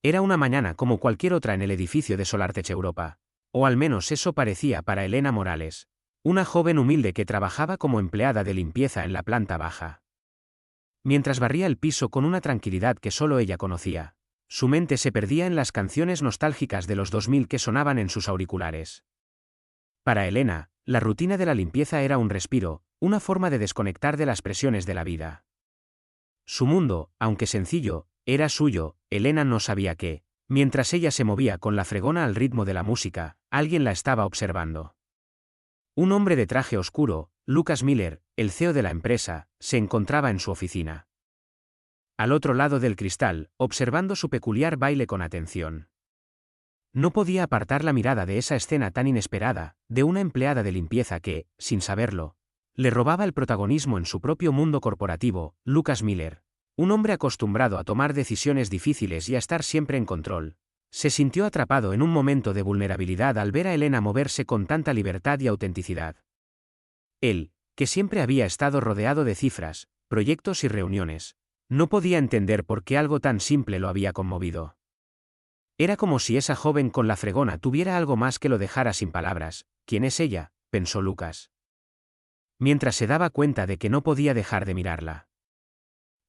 Era una mañana como cualquier otra en el edificio de SolarTech Europa. O al menos eso parecía para Elena Morales, una joven humilde que trabajaba como empleada de limpieza en la planta baja. Mientras barría el piso con una tranquilidad que solo ella conocía, su mente se perdía en las canciones nostálgicas de los 2000 que sonaban en sus auriculares. Para Elena, la rutina de la limpieza era un respiro, una forma de desconectar de las presiones de la vida. Su mundo, aunque sencillo, era suyo. Elena no sabía que, mientras ella se movía con la fregona al ritmo de la música, alguien la estaba observando. Un hombre de traje oscuro, Lucas Miller, el CEO de la empresa, se encontraba en su oficina. Al otro lado del cristal, observando su peculiar baile con atención. No podía apartar la mirada de esa escena tan inesperada, de una empleada de limpieza que, sin saberlo, le robaba el protagonismo en su propio mundo corporativo. Lucas Miller, un hombre acostumbrado a tomar decisiones difíciles y a estar siempre en control, se sintió atrapado en un momento de vulnerabilidad al ver a Elena moverse con tanta libertad y autenticidad. Él, que siempre había estado rodeado de cifras, proyectos y reuniones, no podía entender por qué algo tan simple lo había conmovido. Era como si esa joven con la fregona tuviera algo más que lo dejara sin palabras. ¿Quién es ella?, pensó Lucas, mientras se daba cuenta de que no podía dejar de mirarla.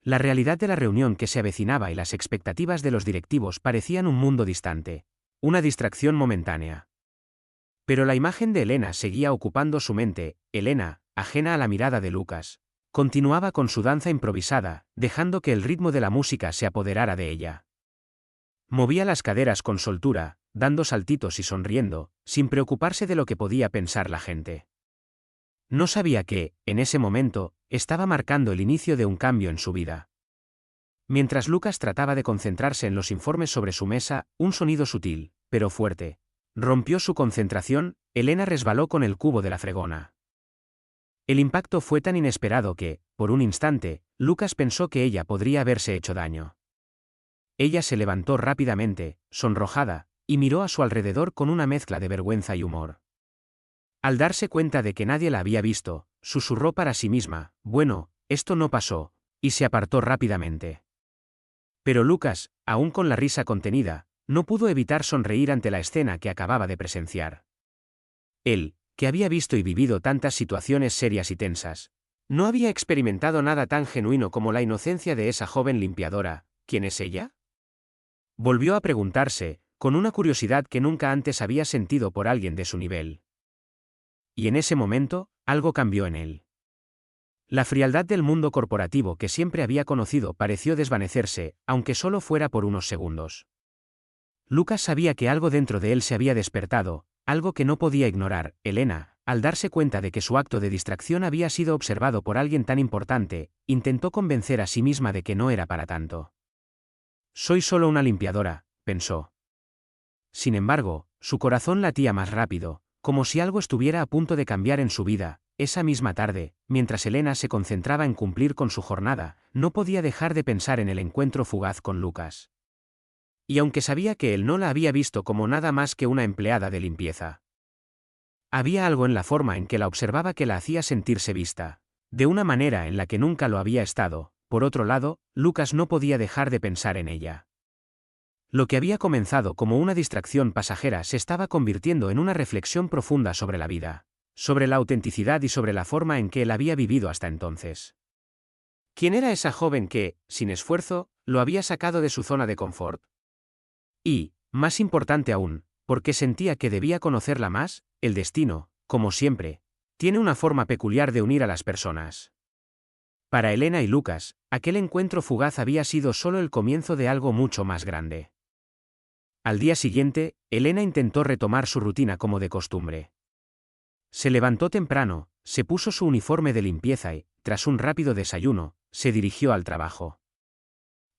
La realidad de la reunión que se avecinaba y las expectativas de los directivos parecían un mundo distante, una distracción momentánea. Pero la imagen de Elena seguía ocupando su mente. Elena, ajena a la mirada de Lucas, continuaba con su danza improvisada, dejando que el ritmo de la música se apoderara de ella. Movía las caderas con soltura, dando saltitos y sonriendo, sin preocuparse de lo que podía pensar la gente. No sabía que, en ese momento, estaba marcando el inicio de un cambio en su vida. Mientras Lucas trataba de concentrarse en los informes sobre su mesa, un sonido sutil, pero fuerte, rompió su concentración. Elena resbaló con el cubo de la fregona. El impacto fue tan inesperado que, por un instante, Lucas pensó que ella podría haberse hecho daño. Ella se levantó rápidamente, sonrojada, y miró a su alrededor con una mezcla de vergüenza y humor. Al darse cuenta de que nadie la había visto, susurró para sí misma: «Bueno, esto no pasó», y se apartó rápidamente. Pero Lucas, aún con la risa contenida, no pudo evitar sonreír ante la escena que acababa de presenciar. Él, que había visto y vivido tantas situaciones serias y tensas, no había experimentado nada tan genuino como la inocencia de esa joven limpiadora. ¿Quién es ella?, volvió a preguntarse, con una curiosidad que nunca antes había sentido por alguien de su nivel. Y en ese momento, algo cambió en él. La frialdad del mundo corporativo que siempre había conocido pareció desvanecerse, aunque solo fuera por unos segundos. Lucas sabía que algo dentro de él se había despertado, algo que no podía ignorar. Elena, al darse cuenta de que su acto de distracción había sido observado por alguien tan importante, intentó convencer a sí misma de que no era para tanto. «Soy solo una limpiadora», pensó. Sin embargo, su corazón latía más rápido, como si algo estuviera a punto de cambiar en su vida. Esa misma tarde, mientras Elena se concentraba en cumplir con su jornada, no podía dejar de pensar en el encuentro fugaz con Lucas. Y aunque sabía que él no la había visto como nada más que una empleada de limpieza, había algo en la forma en que la observaba que la hacía sentirse vista, de una manera en la que nunca lo había estado. Por otro lado, Lucas no podía dejar de pensar en ella. Lo que había comenzado como una distracción pasajera se estaba convirtiendo en una reflexión profunda sobre la vida, sobre la autenticidad y sobre la forma en que él había vivido hasta entonces. ¿Quién era esa joven que, sin esfuerzo, lo había sacado de su zona de confort? Y, más importante aún, porque sentía que debía conocerla más. El destino, como siempre, tiene una forma peculiar de unir a las personas. Para Elena y Lucas, aquel encuentro fugaz había sido solo el comienzo de algo mucho más grande. Al día siguiente, Elena intentó retomar su rutina como de costumbre. Se levantó temprano, se puso su uniforme de limpieza y, tras un rápido desayuno, se dirigió al trabajo.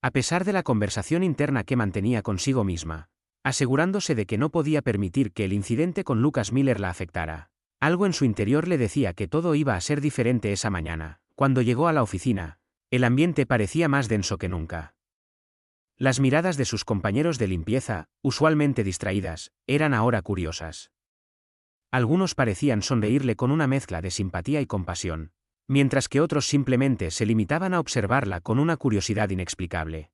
A pesar de la conversación interna que mantenía consigo misma, asegurándose de que no podía permitir que el incidente con Lucas Miller la afectara, algo en su interior le decía que todo iba a ser diferente esa mañana. Cuando llegó a la oficina, el ambiente parecía más denso que nunca. Las miradas de sus compañeros de limpieza, usualmente distraídas, eran ahora curiosas. Algunos parecían sonreírle con una mezcla de simpatía y compasión, mientras que otros simplemente se limitaban a observarla con una curiosidad inexplicable.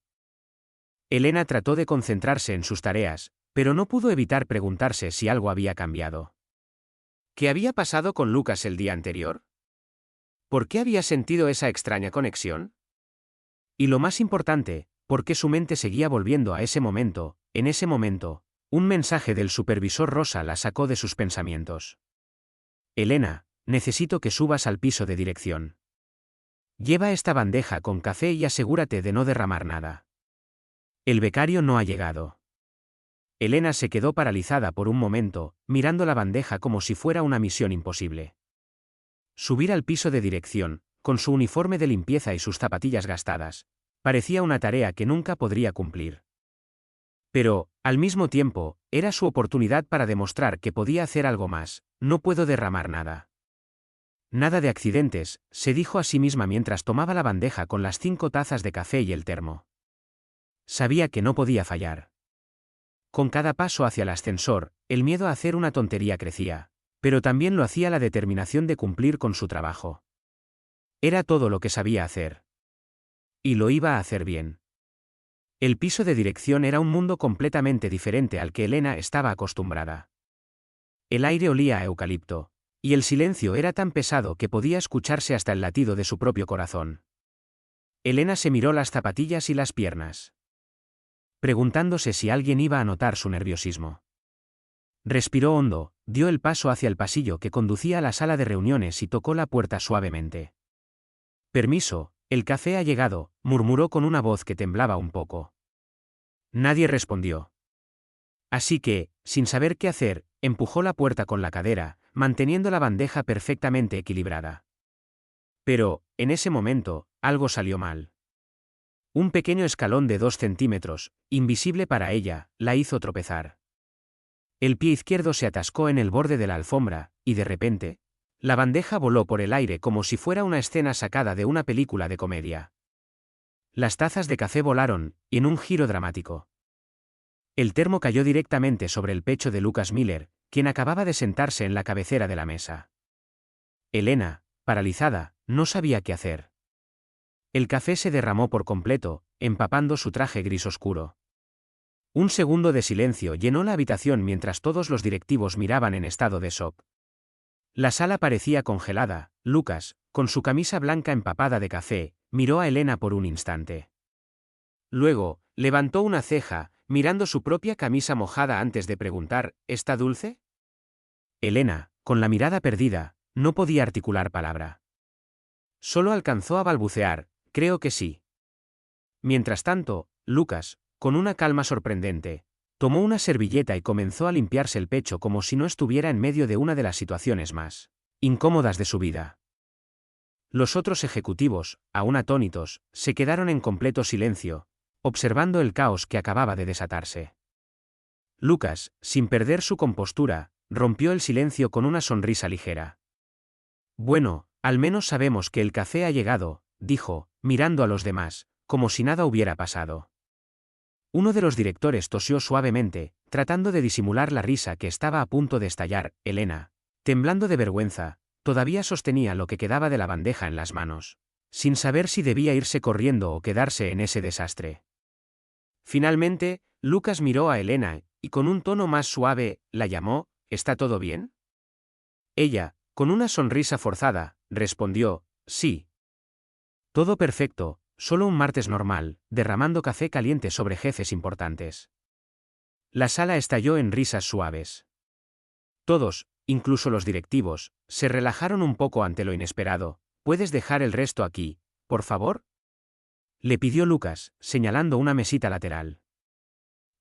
Elena trató de concentrarse en sus tareas, pero no pudo evitar preguntarse si algo había cambiado. ¿Qué había pasado con Lucas el día anterior? ¿Por qué había sentido esa extraña conexión? Y lo más importante, ¿por qué su mente seguía volviendo a ese momento? En ese momento, un mensaje del supervisor Rosa la sacó de sus pensamientos. Elena, necesito que subas al piso de dirección. Lleva esta bandeja con café y asegúrate de no derramar nada. El becario no ha llegado. Elena se quedó paralizada por un momento, mirando la bandeja como si fuera una misión imposible. Subir al piso de dirección, con su uniforme de limpieza y sus zapatillas gastadas, parecía una tarea que nunca podría cumplir. Pero, al mismo tiempo, era su oportunidad para demostrar que podía hacer algo más. No puedo derramar nada. Nada de accidentes, se dijo a sí misma mientras tomaba la bandeja con las 5 tazas de café y el termo. Sabía que no podía fallar. Con cada paso hacia el ascensor, el miedo a hacer una tontería crecía, pero también lo hacía la determinación de cumplir con su trabajo. Era todo lo que sabía hacer. Y lo iba a hacer bien. El piso de dirección era un mundo completamente diferente al que Elena estaba acostumbrada. El aire olía a eucalipto, y el silencio era tan pesado que podía escucharse hasta el latido de su propio corazón. Elena se miró las zapatillas y las piernas, preguntándose si alguien iba a notar su nerviosismo. Respiró hondo, dio el paso hacia el pasillo que conducía a la sala de reuniones y tocó la puerta suavemente. Permiso, el café ha llegado, murmuró con una voz que temblaba un poco. Nadie respondió. Así que, sin saber qué hacer, empujó la puerta con la cadera, manteniendo la bandeja perfectamente equilibrada. Pero, en ese momento, algo salió mal. Un pequeño escalón de 2 centímetros, invisible para ella, la hizo tropezar. El pie izquierdo se atascó en el borde de la alfombra, y de repente, la bandeja voló por el aire como si fuera una escena sacada de una película de comedia. Las tazas de café volaron, y en un giro dramático. El termo cayó directamente sobre el pecho de Lucas Miller, quien acababa de sentarse en la cabecera de la mesa. Elena, paralizada, no sabía qué hacer. El café se derramó por completo, empapando su traje gris oscuro. Un segundo de silencio llenó la habitación mientras todos los directivos miraban en estado de shock. La sala parecía congelada. Lucas, con su camisa blanca empapada de café, miró a Elena por un instante. Luego, levantó una ceja, mirando su propia camisa mojada antes de preguntar, ¿está dulce? Elena, con la mirada perdida, no podía articular palabra. Solo alcanzó a balbucear, creo que sí. Mientras tanto, Lucas, con una calma sorprendente, tomó una servilleta y comenzó a limpiarse el pecho como si no estuviera en medio de una de las situaciones más incómodas de su vida. Los otros ejecutivos, aún atónitos, se quedaron en completo silencio, observando el caos que acababa de desatarse. Lucas, sin perder su compostura, rompió el silencio con una sonrisa ligera. Bueno, al menos sabemos que el café ha llegado, dijo, mirando a los demás, como si nada hubiera pasado. Uno de los directores tosió suavemente, tratando de disimular la risa que estaba a punto de estallar. Elena, temblando de vergüenza, todavía sostenía lo que quedaba de la bandeja en las manos, sin saber si debía irse corriendo o quedarse en ese desastre. Finalmente, Lucas miró a Elena, y con un tono más suave, la llamó, ¿está todo bien? Ella, con una sonrisa forzada, respondió, sí. Todo perfecto, solo un martes normal, derramando café caliente sobre jefes importantes. La sala estalló en risas suaves. Todos, incluso los directivos, se relajaron un poco ante lo inesperado. ¿Puedes dejar el resto aquí, por favor?, le pidió Lucas, señalando una mesita lateral.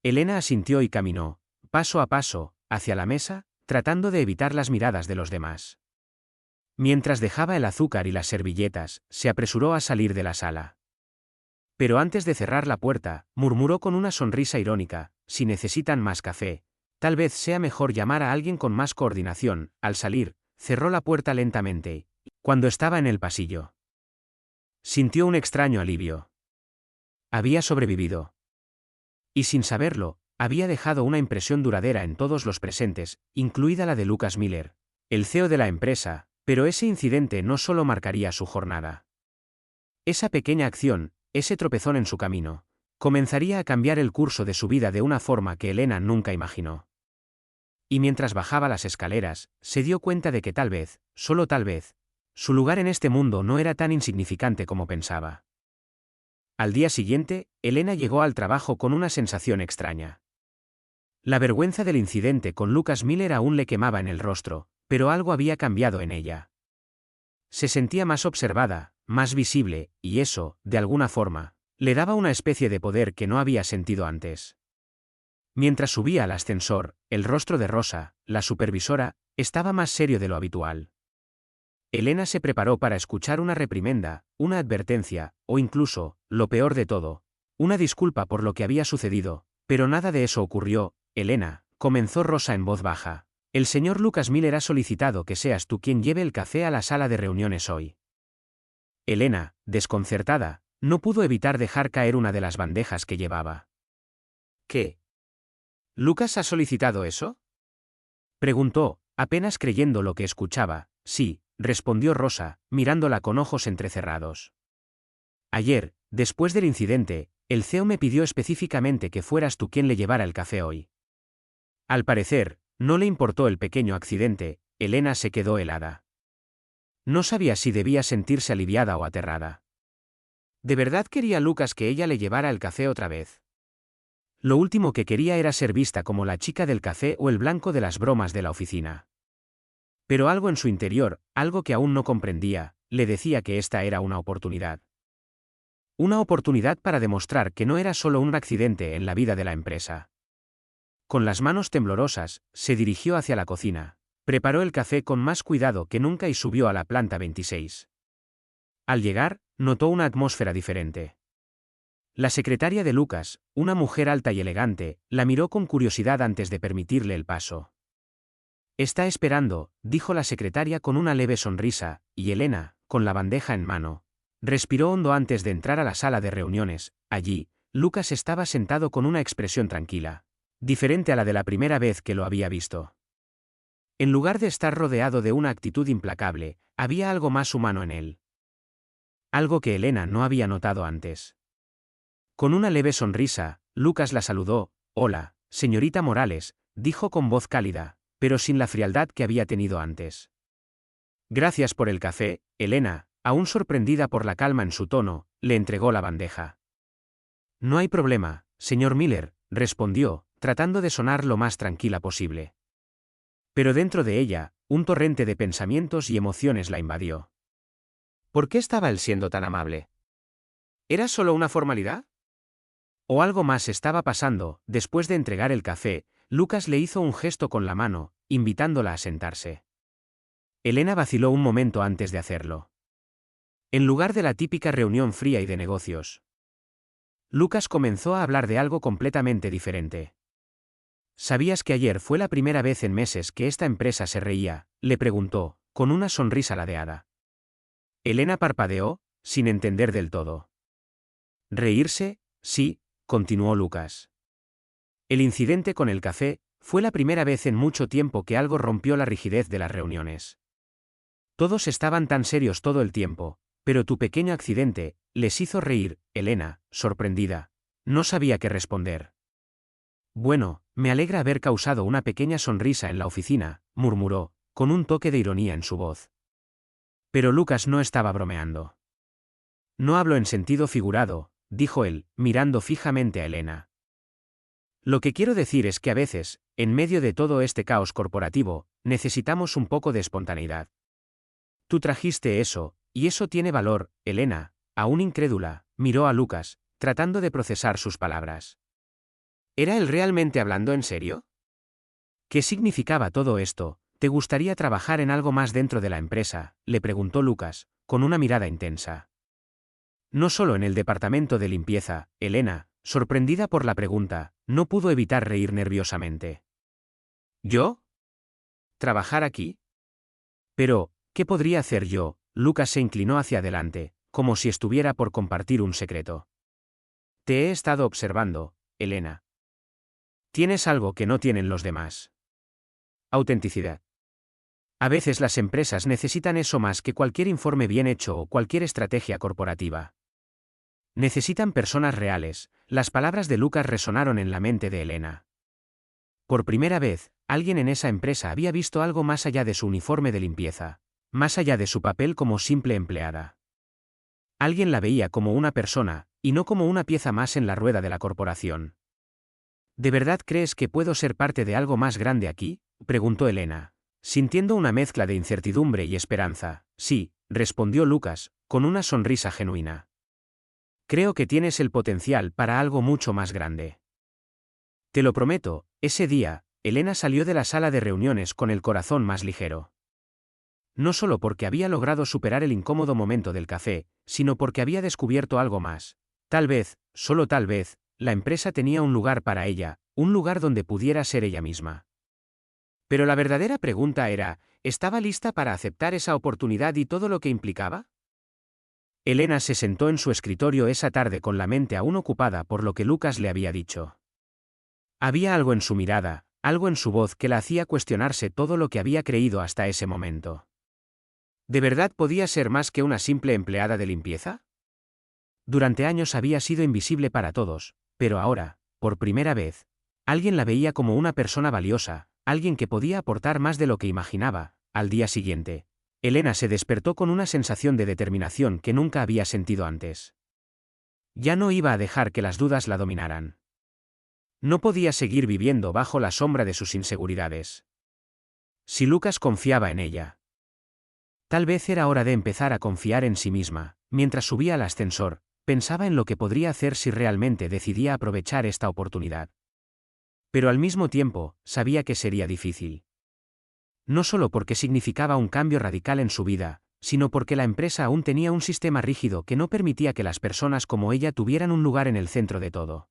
Elena asintió y caminó, paso a paso, hacia la mesa, tratando de evitar las miradas de los demás. Mientras dejaba el azúcar y las servilletas, se apresuró a salir de la sala. Pero antes de cerrar la puerta, murmuró con una sonrisa irónica, si necesitan más café, tal vez sea mejor llamar a alguien con más coordinación. Al salir, cerró la puerta lentamente, y, cuando estaba en el pasillo, sintió un extraño alivio. Había sobrevivido. Y sin saberlo, había dejado una impresión duradera en todos los presentes, incluida la de Lucas Miller, el CEO de la empresa, pero ese incidente no solo marcaría su jornada. Esa pequeña acción, ese tropezón en su camino, Comenzaría a cambiar el curso de su vida de una forma que Elena nunca imaginó. Y mientras bajaba las escaleras, se dio cuenta de que tal vez, solo tal vez, su lugar en este mundo no era tan insignificante como pensaba. Al día siguiente, Elena llegó al trabajo con una sensación extraña. La vergüenza del incidente con Lucas Miller aún le quemaba en el rostro, pero algo había cambiado en ella. Se sentía más observada, más visible, y eso, de alguna forma, le daba una especie de poder que no había sentido antes. Mientras subía al ascensor, el rostro de Rosa, la supervisora, estaba más serio de lo habitual. Elena se preparó para escuchar una reprimenda, una advertencia, o incluso, lo peor de todo, una disculpa por lo que había sucedido, pero nada de eso ocurrió. Elena, comenzó Rosa en voz baja. El señor Lucas Miller ha solicitado que seas tú quien lleve el café a la sala de reuniones hoy. Elena, desconcertada, no pudo evitar dejar caer una de las bandejas que llevaba. ¿Qué? ¿Lucas ha solicitado eso? Preguntó, apenas creyendo lo que escuchaba. Sí, respondió Rosa, mirándola con ojos entrecerrados. Ayer, después del incidente, el CEO me pidió específicamente que fueras tú quien le llevara el café hoy. Al parecer, no le importó el pequeño accidente. Elena se quedó helada. No sabía si debía sentirse aliviada o aterrada. ¿De verdad quería Lucas que ella le llevara el café otra vez? Lo último que quería era ser vista como la chica del café o el blanco de las bromas de la oficina. Pero algo en su interior, algo que aún no comprendía, le decía que esta era una oportunidad. Una oportunidad para demostrar que no era solo un accidente en la vida de la empresa. Con las manos temblorosas, se dirigió hacia la cocina, preparó el café con más cuidado que nunca y subió a la planta 26. Al llegar, notó una atmósfera diferente. La secretaria de Lucas, una mujer alta y elegante, la miró con curiosidad antes de permitirle el paso. Está esperando, dijo la secretaria con una leve sonrisa, y Elena, con la bandeja en mano, respiró hondo antes de entrar a la sala de reuniones. Allí, Lucas estaba sentado con una expresión tranquila, diferente a la de la primera vez que lo había visto. En lugar de estar rodeado de una actitud implacable, había algo más humano en él. Algo que Elena no había notado antes. Con una leve sonrisa, Lucas la saludó. Hola, señorita Morales, dijo con voz cálida, pero sin la frialdad que había tenido antes. Gracias por el café. Elena, aún sorprendida por la calma en su tono, le entregó la bandeja. No hay problema, señor Miller, respondió, tratando de sonar lo más tranquila posible. Pero dentro de ella, un torrente de pensamientos y emociones la invadió. ¿Por qué estaba él siendo tan amable? ¿Era solo una formalidad? ¿O algo más estaba pasando? Después de entregar el café, Lucas le hizo un gesto con la mano, invitándola a sentarse. Elena vaciló un momento antes de hacerlo. En lugar de la típica reunión fría y de negocios, Lucas comenzó a hablar de algo completamente diferente. ¿Sabías que ayer fue la primera vez en meses que esta empresa se reía?, le preguntó, con una sonrisa ladeada. Elena parpadeó, sin entender del todo. ¿Reírse? Sí, continuó Lucas. El incidente con el café fue la primera vez en mucho tiempo que algo rompió la rigidez de las reuniones. Todos estaban tan serios todo el tiempo, pero tu pequeño accidente les hizo reír. Elena, sorprendida, no sabía qué responder. Bueno, me alegra haber causado una pequeña sonrisa en la oficina, murmuró, con un toque de ironía en su voz. Pero Lucas no estaba bromeando. No hablo en sentido figurado, dijo él, mirando fijamente a Elena. Lo que quiero decir es que a veces, en medio de todo este caos corporativo, necesitamos un poco de espontaneidad. Tú trajiste eso, y eso tiene valor. Elena, aún incrédula, miró a Lucas, tratando de procesar sus palabras. ¿Era él realmente hablando en serio? ¿Qué significaba todo esto? ¿Te gustaría trabajar en algo más dentro de la empresa?, le preguntó Lucas, con una mirada intensa. No solo en el departamento de limpieza. Elena, sorprendida por la pregunta, no pudo evitar reír nerviosamente. ¿Yo? ¿Trabajar aquí? Pero, ¿qué podría hacer yo? Lucas se inclinó hacia adelante, como si estuviera por compartir un secreto. Te he estado observando, Elena. Tienes algo que no tienen los demás. Autenticidad. A veces las empresas necesitan eso más que cualquier informe bien hecho o cualquier estrategia corporativa. Necesitan personas reales. Las palabras de Lucas resonaron en la mente de Elena. Por primera vez, alguien en esa empresa había visto algo más allá de su uniforme de limpieza, más allá de su papel como simple empleada. Alguien la veía como una persona, y no como una pieza más en la rueda de la corporación. ¿De verdad crees que puedo ser parte de algo más grande aquí?, preguntó Elena, sintiendo una mezcla de incertidumbre y esperanza. Sí, respondió Lucas, con una sonrisa genuina. Creo que tienes el potencial para algo mucho más grande. Te lo prometo. Ese día, Elena salió de la sala de reuniones con el corazón más ligero. No solo porque había logrado superar el incómodo momento del café, sino porque había descubierto algo más. Tal vez, solo tal vez, la empresa tenía un lugar para ella, un lugar donde pudiera ser ella misma. Pero la verdadera pregunta era, ¿estaba lista para aceptar esa oportunidad y todo lo que implicaba? Elena se sentó en su escritorio esa tarde con la mente aún ocupada por lo que Lucas le había dicho. Había algo en su mirada, algo en su voz que la hacía cuestionarse todo lo que había creído hasta ese momento. ¿De verdad podía ser más que una simple empleada de limpieza? Durante años había sido invisible para todos, pero ahora, por primera vez, alguien la veía como una persona valiosa, alguien que podía aportar más de lo que imaginaba. Al día siguiente, Elena se despertó con una sensación de determinación que nunca había sentido antes. Ya no iba a dejar que las dudas la dominaran. No podía seguir viviendo bajo la sombra de sus inseguridades. Si Lucas confiaba en ella, tal vez era hora de empezar a confiar en sí misma. Mientras subía al ascensor, pensaba en lo que podría hacer si realmente decidía aprovechar esta oportunidad. Pero al mismo tiempo, sabía que sería difícil. No solo porque significaba un cambio radical en su vida, sino porque la empresa aún tenía un sistema rígido que no permitía que las personas como ella tuvieran un lugar en el centro de todo.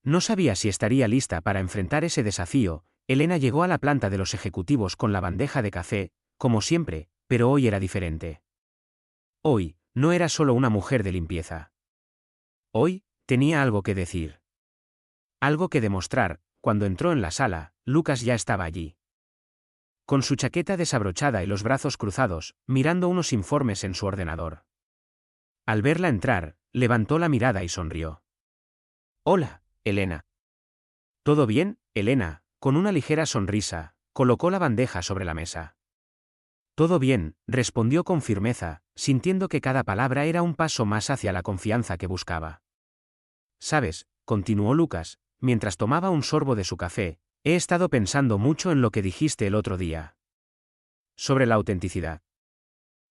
No sabía si estaría lista para enfrentar ese desafío. Elena llegó a la planta de los ejecutivos con la bandeja de café, como siempre, pero hoy era diferente. Hoy, no era solo una mujer de limpieza. Hoy, tenía algo que decir. Algo que demostrar. Cuando entró en la sala, Lucas ya estaba allí. Con su chaqueta desabrochada y los brazos cruzados, mirando unos informes en su ordenador. Al verla entrar, levantó la mirada y sonrió. «Hola, Elena». «¿Todo bien, Elena?», con una ligera sonrisa, colocó la bandeja sobre la mesa. «Todo bien», respondió con firmeza, sintiendo que cada palabra era un paso más hacia la confianza que buscaba. «Sabes», continuó Lucas, mientras tomaba un sorbo de su café, «he estado pensando mucho en lo que dijiste el otro día. Sobre la autenticidad.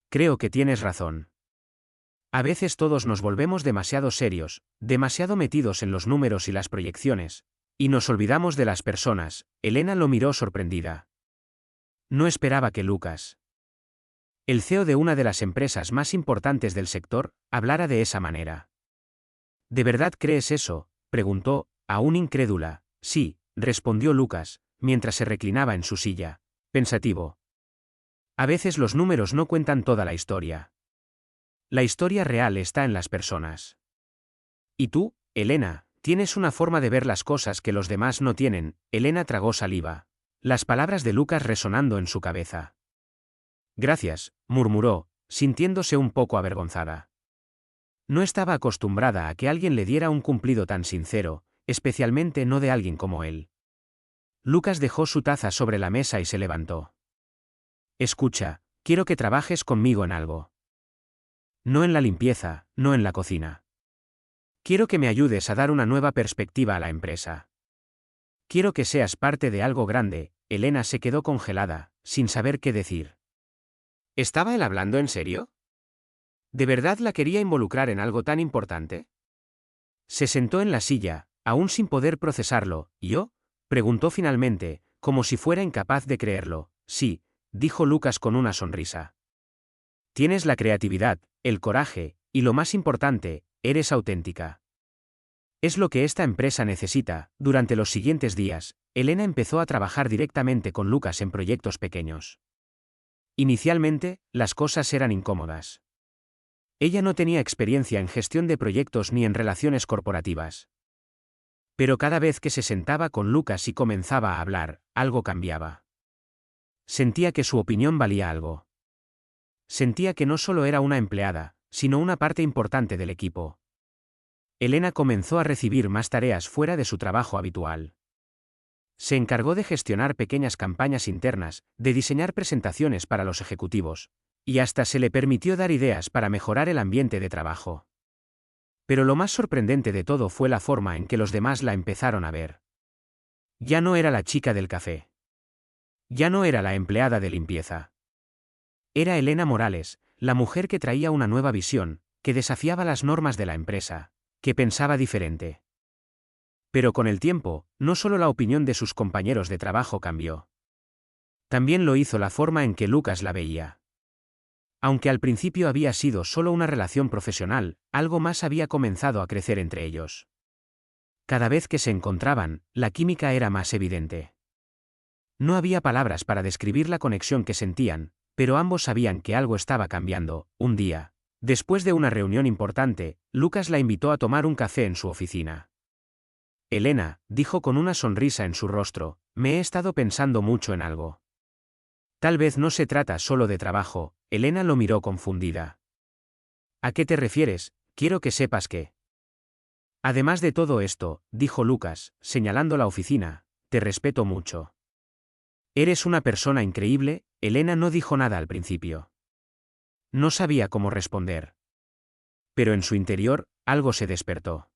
Creo que tienes razón. A veces todos nos volvemos demasiado serios, demasiado metidos en los números y las proyecciones, y nos olvidamos de las personas». Elena lo miró sorprendida. No esperaba que Lucas, el CEO de una de las empresas más importantes del sector, hablara de esa manera. «¿De verdad crees eso?», preguntó, aún incrédula. «Sí», respondió Lucas, mientras se reclinaba en su silla, pensativo. «A veces los números no cuentan toda la historia. La historia real está en las personas. Y tú, Elena, tienes una forma de ver las cosas que los demás no tienen». Elena tragó saliva, las palabras de Lucas resonando en su cabeza. «Gracias», murmuró, sintiéndose un poco avergonzada. No estaba acostumbrada a que alguien le diera un cumplido tan sincero, especialmente no de alguien como él. Lucas dejó su taza sobre la mesa y se levantó. «Escucha, quiero que trabajes conmigo en algo. No en la limpieza, no en la cocina. Quiero que me ayudes a dar una nueva perspectiva a la empresa. Quiero que seas parte de algo grande». Elena se quedó congelada, sin saber qué decir. ¿Estaba él hablando en serio? ¿De verdad la quería involucrar en algo tan importante? Se sentó en la silla, aún sin poder procesarlo. ¿Yo?, preguntó finalmente, como si fuera incapaz de creerlo. «Sí», dijo Lucas con una sonrisa. «Tienes la creatividad, el coraje, y lo más importante, eres auténtica. Es lo que esta empresa necesita». Durante los siguientes días, Elena empezó a trabajar directamente con Lucas en proyectos pequeños. Inicialmente, las cosas eran incómodas. Ella no tenía experiencia en gestión de proyectos ni en relaciones corporativas. Pero cada vez que se sentaba con Lucas y comenzaba a hablar, algo cambiaba. Sentía que su opinión valía algo. Sentía que no solo era una empleada, sino una parte importante del equipo. Elena comenzó a recibir más tareas fuera de su trabajo habitual. Se encargó de gestionar pequeñas campañas internas, de diseñar presentaciones para los ejecutivos, y hasta se le permitió dar ideas para mejorar el ambiente de trabajo. Pero lo más sorprendente de todo fue la forma en que los demás la empezaron a ver. Ya no era la chica del café. Ya no era la empleada de limpieza. Era Elena Morales, la mujer que traía una nueva visión, que desafiaba las normas de la empresa, que pensaba diferente. Pero con el tiempo, no solo la opinión de sus compañeros de trabajo cambió. También lo hizo la forma en que Lucas la veía. Aunque al principio había sido solo una relación profesional, algo más había comenzado a crecer entre ellos. Cada vez que se encontraban, la química era más evidente. No había palabras para describir la conexión que sentían, pero ambos sabían que algo estaba cambiando. Un día, después de una reunión importante, Lucas la invitó a tomar un café en su oficina. Elena, dijo con una sonrisa en su rostro, me he estado pensando mucho en algo. Tal vez no se trata solo de trabajo. Elena lo miró confundida. ¿A qué te refieres? Quiero que sepas que... Además de todo esto, dijo Lucas, señalando la oficina, te respeto mucho. Eres una persona increíble. Elena no dijo nada al principio. No sabía cómo responder. Pero en su interior, algo se despertó.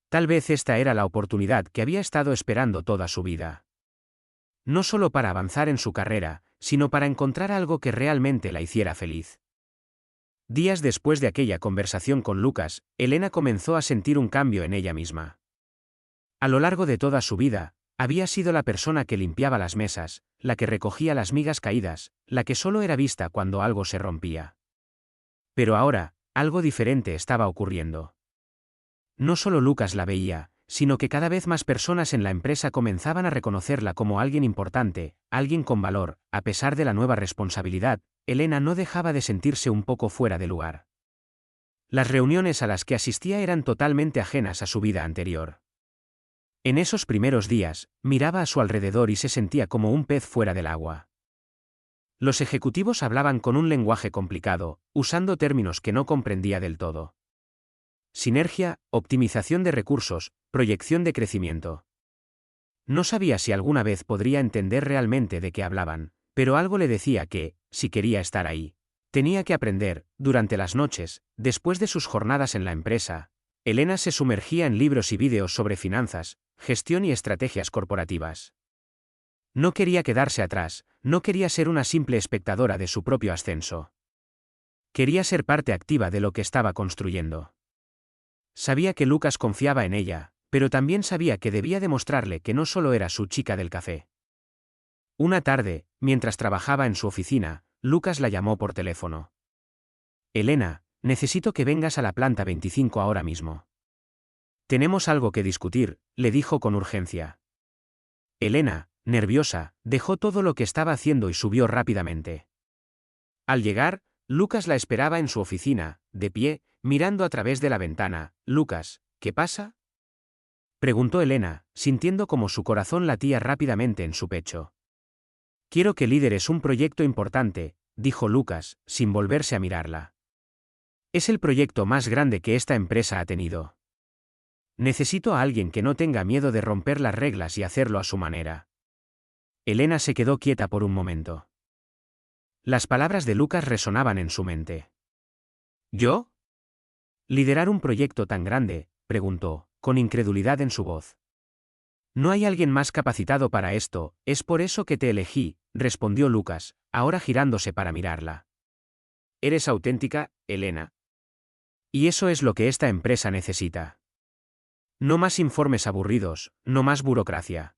Tal vez esta era la oportunidad que había estado esperando toda su vida. No solo para avanzar en su carrera, sino para encontrar algo que realmente la hiciera feliz. Días después de aquella conversación con Lucas, Elena comenzó a sentir un cambio en ella misma. A lo largo de toda su vida, había sido la persona que limpiaba las mesas, la que recogía las migas caídas, la que solo era vista cuando algo se rompía. Pero ahora, algo diferente estaba ocurriendo. No solo Lucas la veía, sino que cada vez más personas en la empresa comenzaban a reconocerla como alguien importante, alguien con valor. A pesar de la nueva responsabilidad, Elena no dejaba de sentirse un poco fuera de lugar. Las reuniones a las que asistía eran totalmente ajenas a su vida anterior. En esos primeros días, miraba a su alrededor y se sentía como un pez fuera del agua. Los ejecutivos hablaban con un lenguaje complicado, usando términos que no comprendía del todo. Sinergia, optimización de recursos, proyección de crecimiento. No sabía si alguna vez podría entender realmente de qué hablaban, pero algo le decía que, si quería estar ahí, tenía que aprender. Durante las noches, después de sus jornadas en la empresa, Elena se sumergía en libros y vídeos sobre finanzas, gestión y estrategias corporativas. No quería quedarse atrás, no quería ser una simple espectadora de su propio ascenso. Quería ser parte activa de lo que estaba construyendo. Sabía que Lucas confiaba en ella, pero también sabía que debía demostrarle que no solo era su chica del café. Una tarde, mientras trabajaba en su oficina, Lucas la llamó por teléfono. Elena, necesito que vengas a la planta 25 ahora mismo. Tenemos algo que discutir, le dijo con urgencia. Elena, nerviosa, dejó todo lo que estaba haciendo y subió rápidamente. Al llegar, Lucas la esperaba en su oficina, de pie, mirando a través de la ventana. Lucas, ¿qué pasa?, preguntó Elena, sintiendo como su corazón latía rápidamente en su pecho. Quiero que lideres un proyecto importante, dijo Lucas, sin volverse a mirarla. Es el proyecto más grande que esta empresa ha tenido. Necesito a alguien que no tenga miedo de romper las reglas y hacerlo a su manera. Elena se quedó quieta por un momento. Las palabras de Lucas resonaban en su mente. ¿Yo? ¿Liderar un proyecto tan grande?, preguntó, con incredulidad en su voz. No hay alguien más capacitado para esto, es por eso que te elegí, respondió Lucas, ahora girándose para mirarla. Eres auténtica, Elena. Y eso es lo que esta empresa necesita. No más informes aburridos, no más burocracia.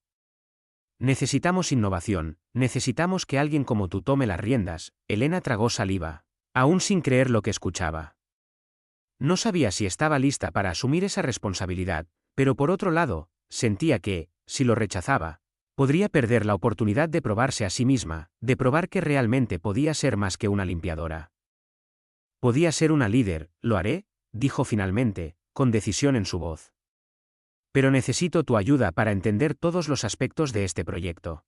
Necesitamos innovación, necesitamos que alguien como tú tome las riendas. Elena tragó saliva, aún sin creer lo que escuchaba. No sabía si estaba lista para asumir esa responsabilidad, pero por otro lado, sentía que, si lo rechazaba, podría perder la oportunidad de probarse a sí misma, de probar que realmente podía ser más que una limpiadora. Podía ser una líder. Lo haré, dijo finalmente, con decisión en su voz. Pero necesito tu ayuda para entender todos los aspectos de este proyecto.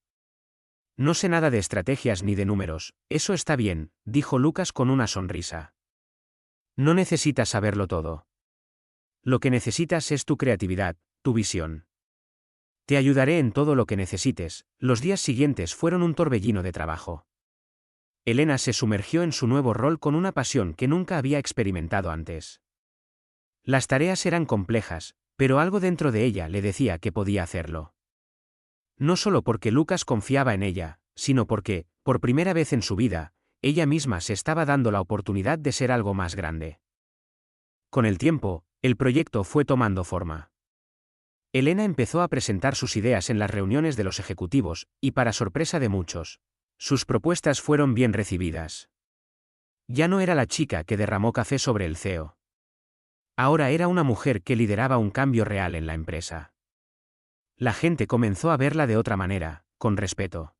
No sé nada de estrategias ni de números. Eso está bien, dijo Lucas con una sonrisa. No necesitas saberlo todo. Lo que necesitas es tu creatividad, tu visión. Te ayudaré en todo lo que necesites. Los días siguientes fueron un torbellino de trabajo. Elena se sumergió en su nuevo rol con una pasión que nunca había experimentado antes. Las tareas eran complejas, pero algo dentro de ella le decía que podía hacerlo. No solo porque Lucas confiaba en ella, sino porque, por primera vez en su vida, ella misma se estaba dando la oportunidad de ser algo más grande. Con el tiempo, el proyecto fue tomando forma. Elena empezó a presentar sus ideas en las reuniones de los ejecutivos, y para sorpresa de muchos, sus propuestas fueron bien recibidas. Ya no era la chica que derramó café sobre el CEO. Ahora era una mujer que lideraba un cambio real en la empresa. La gente comenzó a verla de otra manera, con respeto.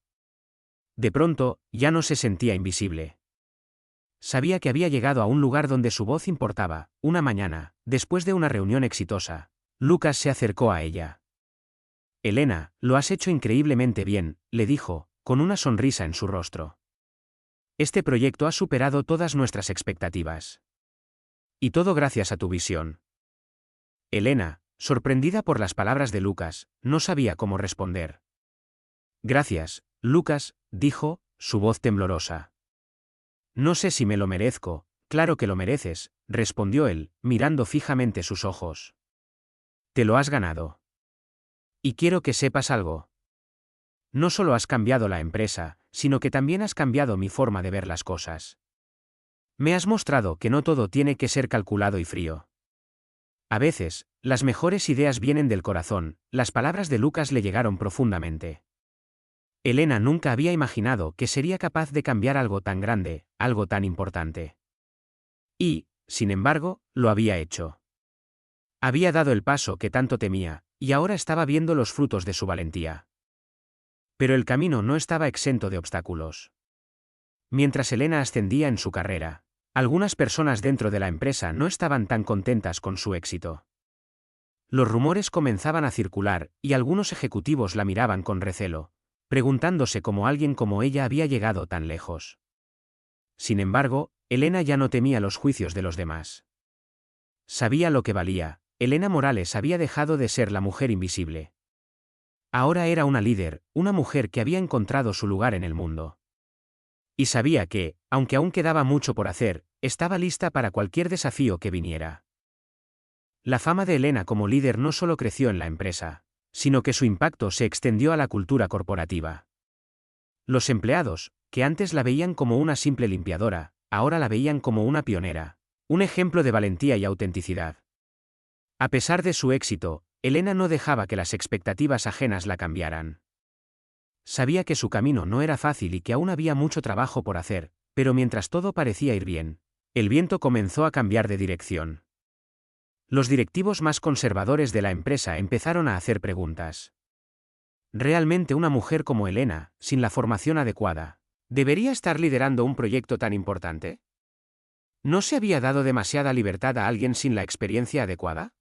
De pronto, ya no se sentía invisible. Sabía que había llegado a un lugar donde su voz importaba. Una mañana, después de una reunión exitosa, Lucas se acercó a ella. Elena, lo has hecho increíblemente bien, le dijo, con una sonrisa en su rostro. Este proyecto ha superado todas nuestras expectativas. Y todo gracias a tu visión. Elena, sorprendida por las palabras de Lucas, no sabía cómo responder. Gracias, Lucas, dijo, su voz temblorosa. No sé si me lo merezco, claro que lo mereces, respondió él, mirando fijamente sus ojos. Te lo has ganado. Y quiero que sepas algo. No solo has cambiado la empresa, sino que también has cambiado mi forma de ver las cosas. Me has mostrado que no todo tiene que ser calculado y frío. A veces, las mejores ideas vienen del corazón. Las palabras de Lucas le llegaron profundamente. Elena nunca había imaginado que sería capaz de cambiar algo tan grande, algo tan importante. Y, sin embargo, lo había hecho. Había dado el paso que tanto temía, y ahora estaba viendo los frutos de su valentía. Pero el camino no estaba exento de obstáculos. Mientras Elena ascendía en su carrera, algunas personas dentro de la empresa no estaban tan contentas con su éxito. Los rumores comenzaban a circular, y algunos ejecutivos la miraban con recelo, preguntándose cómo alguien como ella había llegado tan lejos. Sin embargo, Elena ya no temía los juicios de los demás. Sabía lo que valía. Elena Morales había dejado de ser la mujer invisible. Ahora era una líder, una mujer que había encontrado su lugar en el mundo. Y sabía que, aunque aún quedaba mucho por hacer, estaba lista para cualquier desafío que viniera. La fama de Elena como líder no solo creció en la empresa, sino que su impacto se extendió a la cultura corporativa. Los empleados, que antes la veían como una simple limpiadora, ahora la veían como una pionera, un ejemplo de valentía y autenticidad. A pesar de su éxito, Elena no dejaba que las expectativas ajenas la cambiaran. Sabía que su camino no era fácil y que aún había mucho trabajo por hacer, pero mientras todo parecía ir bien, el viento comenzó a cambiar de dirección. Los directivos más conservadores de la empresa empezaron a hacer preguntas. ¿Realmente una mujer como Elena, sin la formación adecuada, debería estar liderando un proyecto tan importante? ¿No se había dado demasiada libertad a alguien sin la experiencia adecuada?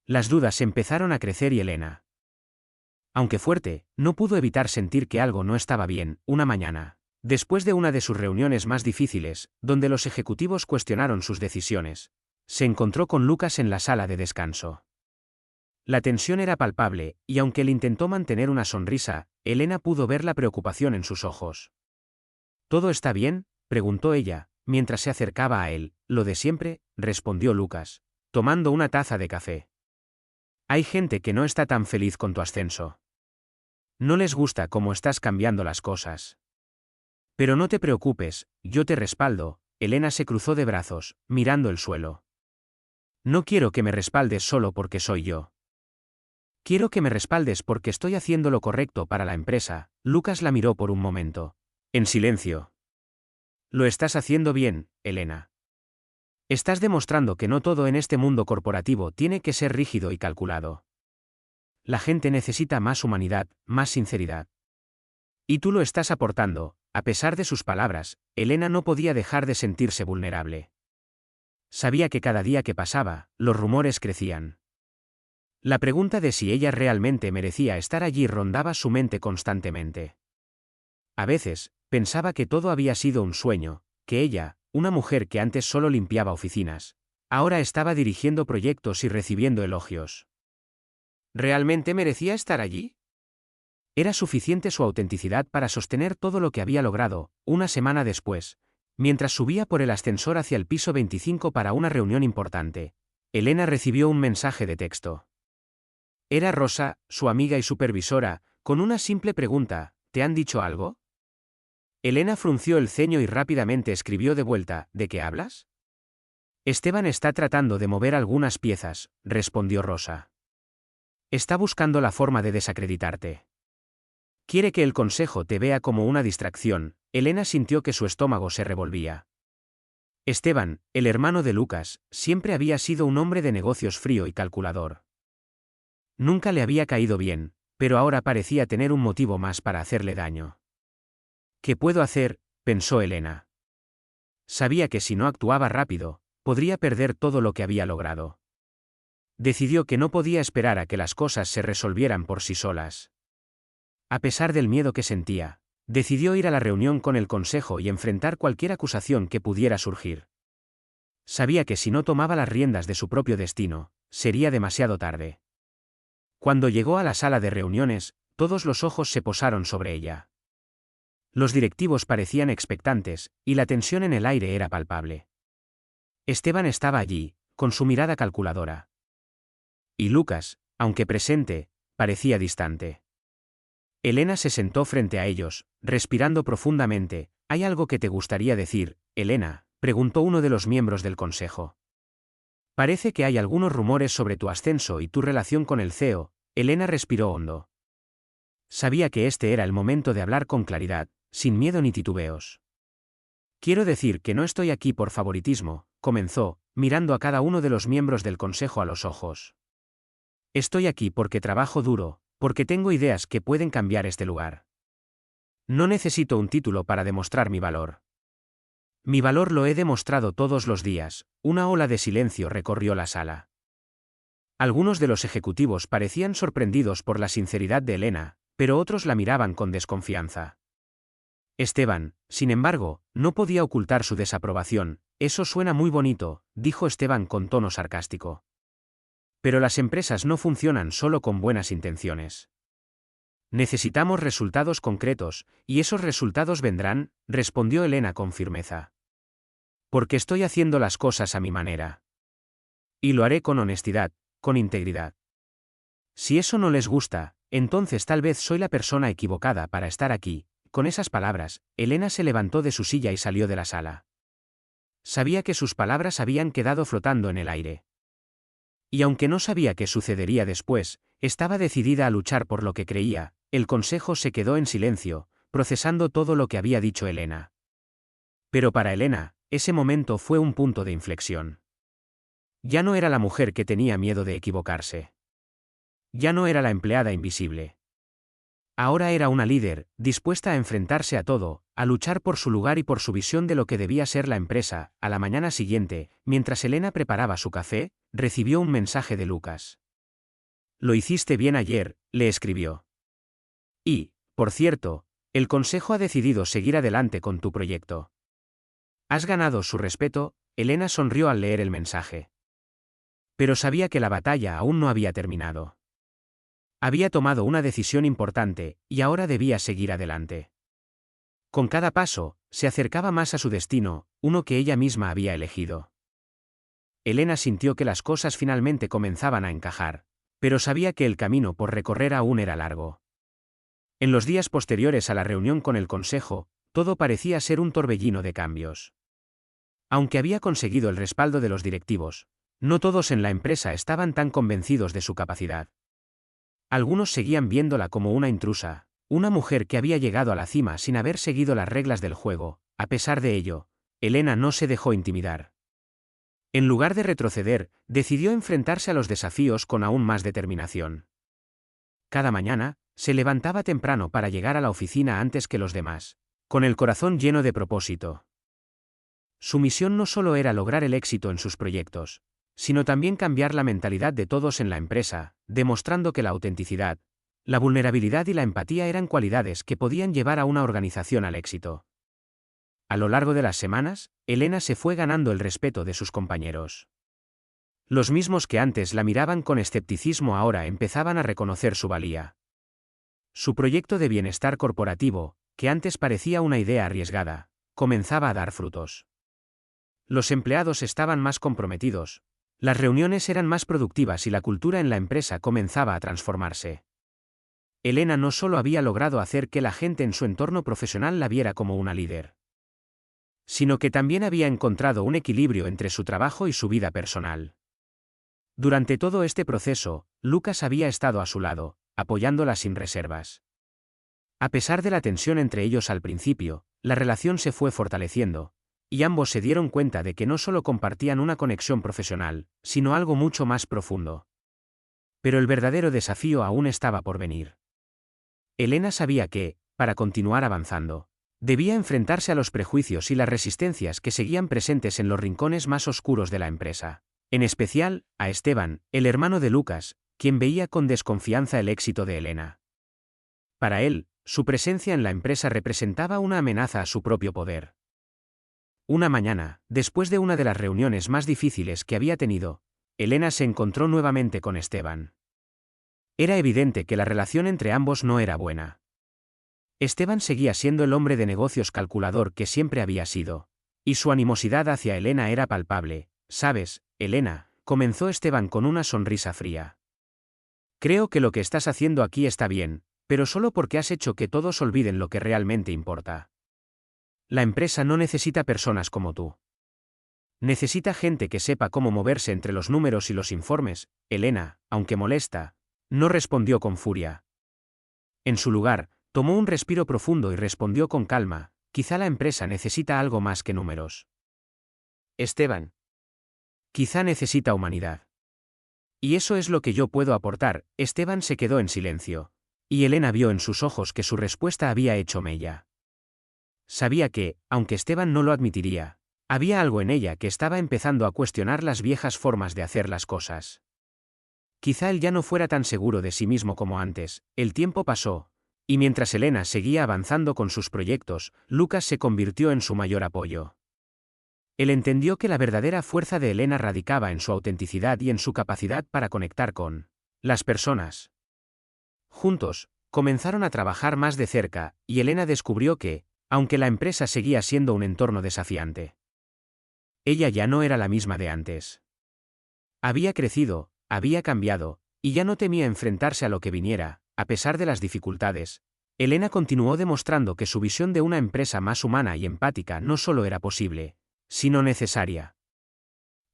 Las dudas empezaron a crecer y Elena, aunque fuerte, no pudo evitar sentir que algo no estaba bien. Una mañana, después de una de sus reuniones más difíciles, donde los ejecutivos cuestionaron sus decisiones, se encontró con Lucas en la sala de descanso. La tensión era palpable, y aunque él intentó mantener una sonrisa, Elena pudo ver la preocupación en sus ojos. ¿Todo está bien?, preguntó ella, mientras se acercaba a él. Lo de siempre, respondió Lucas, tomando una taza de café. Hay gente que no está tan feliz con tu ascenso. No les gusta cómo estás cambiando las cosas. Pero no te preocupes, yo te respaldo. Elena se cruzó de brazos, mirando el suelo. No quiero que me respaldes solo porque soy yo. Quiero que me respaldes porque estoy haciendo lo correcto para la empresa. Lucas la miró por un momento. En silencio. Lo estás haciendo bien, Elena. Estás demostrando que no todo en este mundo corporativo tiene que ser rígido y calculado. La gente necesita más humanidad, más sinceridad. Y tú lo estás aportando. A pesar de sus palabras, Elena no podía dejar de sentirse vulnerable. Sabía que cada día que pasaba, los rumores crecían. La pregunta de si ella realmente merecía estar allí rondaba su mente constantemente. A veces, pensaba que todo había sido un sueño, que ella, una mujer que antes solo limpiaba oficinas, Ahora estaba dirigiendo proyectos y recibiendo elogios. ¿Realmente merecía estar allí? Era suficiente su autenticidad para sostener todo lo que había logrado. Una semana después, mientras subía por el ascensor hacia el piso 25 para una reunión importante, Elena recibió un mensaje de texto. Era Rosa, su amiga y supervisora, con una simple pregunta: ¿te han dicho algo? Elena frunció el ceño y rápidamente escribió de vuelta: ¿de qué hablas? Esteban está tratando de mover algunas piezas, respondió Rosa. Está buscando la forma de desacreditarte. Quiere que el consejo te vea como una distracción. Elena sintió que su estómago se revolvía. Esteban, el hermano de Lucas, siempre había sido un hombre de negocios frío y calculador. Nunca le había caído bien, pero ahora parecía tener un motivo más para hacerle daño. ¿Qué puedo hacer?, pensó Elena. Sabía que si no actuaba rápido, podría perder todo lo que había logrado. Decidió que no podía esperar a que las cosas se resolvieran por sí solas. A pesar del miedo que sentía, decidió ir a la reunión con el consejo y enfrentar cualquier acusación que pudiera surgir. Sabía que si no tomaba las riendas de su propio destino, sería demasiado tarde. Cuando llegó a la sala de reuniones, todos los ojos se posaron sobre ella. Los directivos parecían expectantes, y la tensión en el aire era palpable. Esteban estaba allí, con su mirada calculadora. Y Lucas, aunque presente, parecía distante. Elena se sentó frente a ellos, respirando profundamente. ¿Hay algo que te gustaría decir, Elena?, preguntó uno de los miembros del consejo. Parece que hay algunos rumores sobre tu ascenso y tu relación con el CEO. Elena respiró hondo. Sabía que este era el momento de hablar con claridad, sin miedo ni titubeos. Quiero decir que no estoy aquí por favoritismo, comenzó, mirando a cada uno de los miembros del consejo a los ojos. Estoy aquí porque trabajo duro, porque tengo ideas que pueden cambiar este lugar. No necesito un título para demostrar mi valor. Mi valor lo he demostrado todos los días. Una ola de silencio recorrió la sala. Algunos de los ejecutivos parecían sorprendidos por la sinceridad de Elena, pero otros la miraban con desconfianza. Esteban, sin embargo, no podía ocultar su desaprobación. Eso suena muy bonito, dijo Esteban con tono sarcástico. Pero las empresas no funcionan solo con buenas intenciones. Necesitamos resultados concretos, y esos resultados vendrán, respondió Elena con firmeza. Porque estoy haciendo las cosas a mi manera. Y lo haré con honestidad, con integridad. Si eso no les gusta, entonces tal vez soy la persona equivocada para estar aquí. Con esas palabras, Elena se levantó de su silla y salió de la sala. Sabía que sus palabras habían quedado flotando en el aire. Y aunque no sabía qué sucedería después, estaba decidida a luchar por lo que creía. El consejo se quedó en silencio, procesando todo lo que había dicho Elena. Pero para Elena, ese momento fue un punto de inflexión. Ya no era la mujer que tenía miedo de equivocarse. Ya no era la empleada invisible. Ahora era una líder, dispuesta a enfrentarse a todo, a luchar por su lugar y por su visión de lo que debía ser la empresa. A la mañana siguiente, mientras Elena preparaba su café, recibió un mensaje de Lucas. Lo hiciste bien ayer, le escribió. Y, por cierto, el consejo ha decidido seguir adelante con tu proyecto. Has ganado su respeto. Elena sonrió al leer el mensaje. Pero sabía que la batalla aún no había terminado. Había tomado una decisión importante, y ahora debía seguir adelante. Con cada paso, se acercaba más a su destino, uno que ella misma había elegido. Elena sintió que las cosas finalmente comenzaban a encajar, pero sabía que el camino por recorrer aún era largo. En los días posteriores a la reunión con el consejo, todo parecía ser un torbellino de cambios. Aunque había conseguido el respaldo de los directivos, no todos en la empresa estaban tan convencidos de su capacidad. Algunos seguían viéndola como una intrusa, una mujer que había llegado a la cima sin haber seguido las reglas del juego. A pesar de ello, Elena no se dejó intimidar. En lugar de retroceder, decidió enfrentarse a los desafíos con aún más determinación. Cada mañana, se levantaba temprano para llegar a la oficina antes que los demás, con el corazón lleno de propósito. Su misión no solo era lograr el éxito en sus proyectos, sino también cambiar la mentalidad de todos en la empresa, demostrando que la autenticidad, la vulnerabilidad y la empatía eran cualidades que podían llevar a una organización al éxito. A lo largo de las semanas, Elena se fue ganando el respeto de sus compañeros. Los mismos que antes la miraban con escepticismo ahora empezaban a reconocer su valía. Su proyecto de bienestar corporativo, que antes parecía una idea arriesgada, comenzaba a dar frutos. Los empleados estaban más comprometidos, las reuniones eran más productivas y la cultura en la empresa comenzaba a transformarse. Elena no solo había logrado hacer que la gente en su entorno profesional la viera como una líder, sino que también había encontrado un equilibrio entre su trabajo y su vida personal. Durante todo este proceso, Lucas había estado a su lado, apoyándola sin reservas. A pesar de la tensión entre ellos al principio, la relación se fue fortaleciendo, y ambos se dieron cuenta de que no solo compartían una conexión profesional, sino algo mucho más profundo. Pero el verdadero desafío aún estaba por venir. Elena sabía que, para continuar avanzando, debía enfrentarse a los prejuicios y las resistencias que seguían presentes en los rincones más oscuros de la empresa. En especial, a Esteban, el hermano de Lucas, quien veía con desconfianza el éxito de Elena. Para él, su presencia en la empresa representaba una amenaza a su propio poder. Una mañana, después de una de las reuniones más difíciles que había tenido, Elena se encontró nuevamente con Esteban. Era evidente que la relación entre ambos no era buena. Esteban seguía siendo el hombre de negocios calculador que siempre había sido, y su animosidad hacia Elena era palpable. «¿Sabes, Elena?», comenzó Esteban con una sonrisa fría. «Creo que lo que estás haciendo aquí está bien, pero solo porque has hecho que todos olviden lo que realmente importa. La empresa no necesita personas como tú. Necesita gente que sepa cómo moverse entre los números y los informes». Elena, aunque molesta, no respondió con furia. En su lugar, tomó un respiro profundo y respondió con calma: «Quizá la empresa necesita algo más que números. Esteban. Quizá necesita humanidad. Y eso es lo que yo puedo aportar». Esteban se quedó en silencio. Y Elena vio en sus ojos que su respuesta había hecho mella. Sabía que, aunque Esteban no lo admitiría, había algo en ella que estaba empezando a cuestionar las viejas formas de hacer las cosas. Quizá él ya no fuera tan seguro de sí mismo como antes. El tiempo pasó, y mientras Elena seguía avanzando con sus proyectos, Lucas se convirtió en su mayor apoyo. Él entendió que la verdadera fuerza de Elena radicaba en su autenticidad y en su capacidad para conectar con las personas. Juntos, comenzaron a trabajar más de cerca, y Elena descubrió que, aunque la empresa seguía siendo un entorno desafiante, ella ya no era la misma de antes. Había crecido, había cambiado, y ya no temía enfrentarse a lo que viniera. A pesar de las dificultades, Elena continuó demostrando que su visión de una empresa más humana y empática no solo era posible, sino necesaria.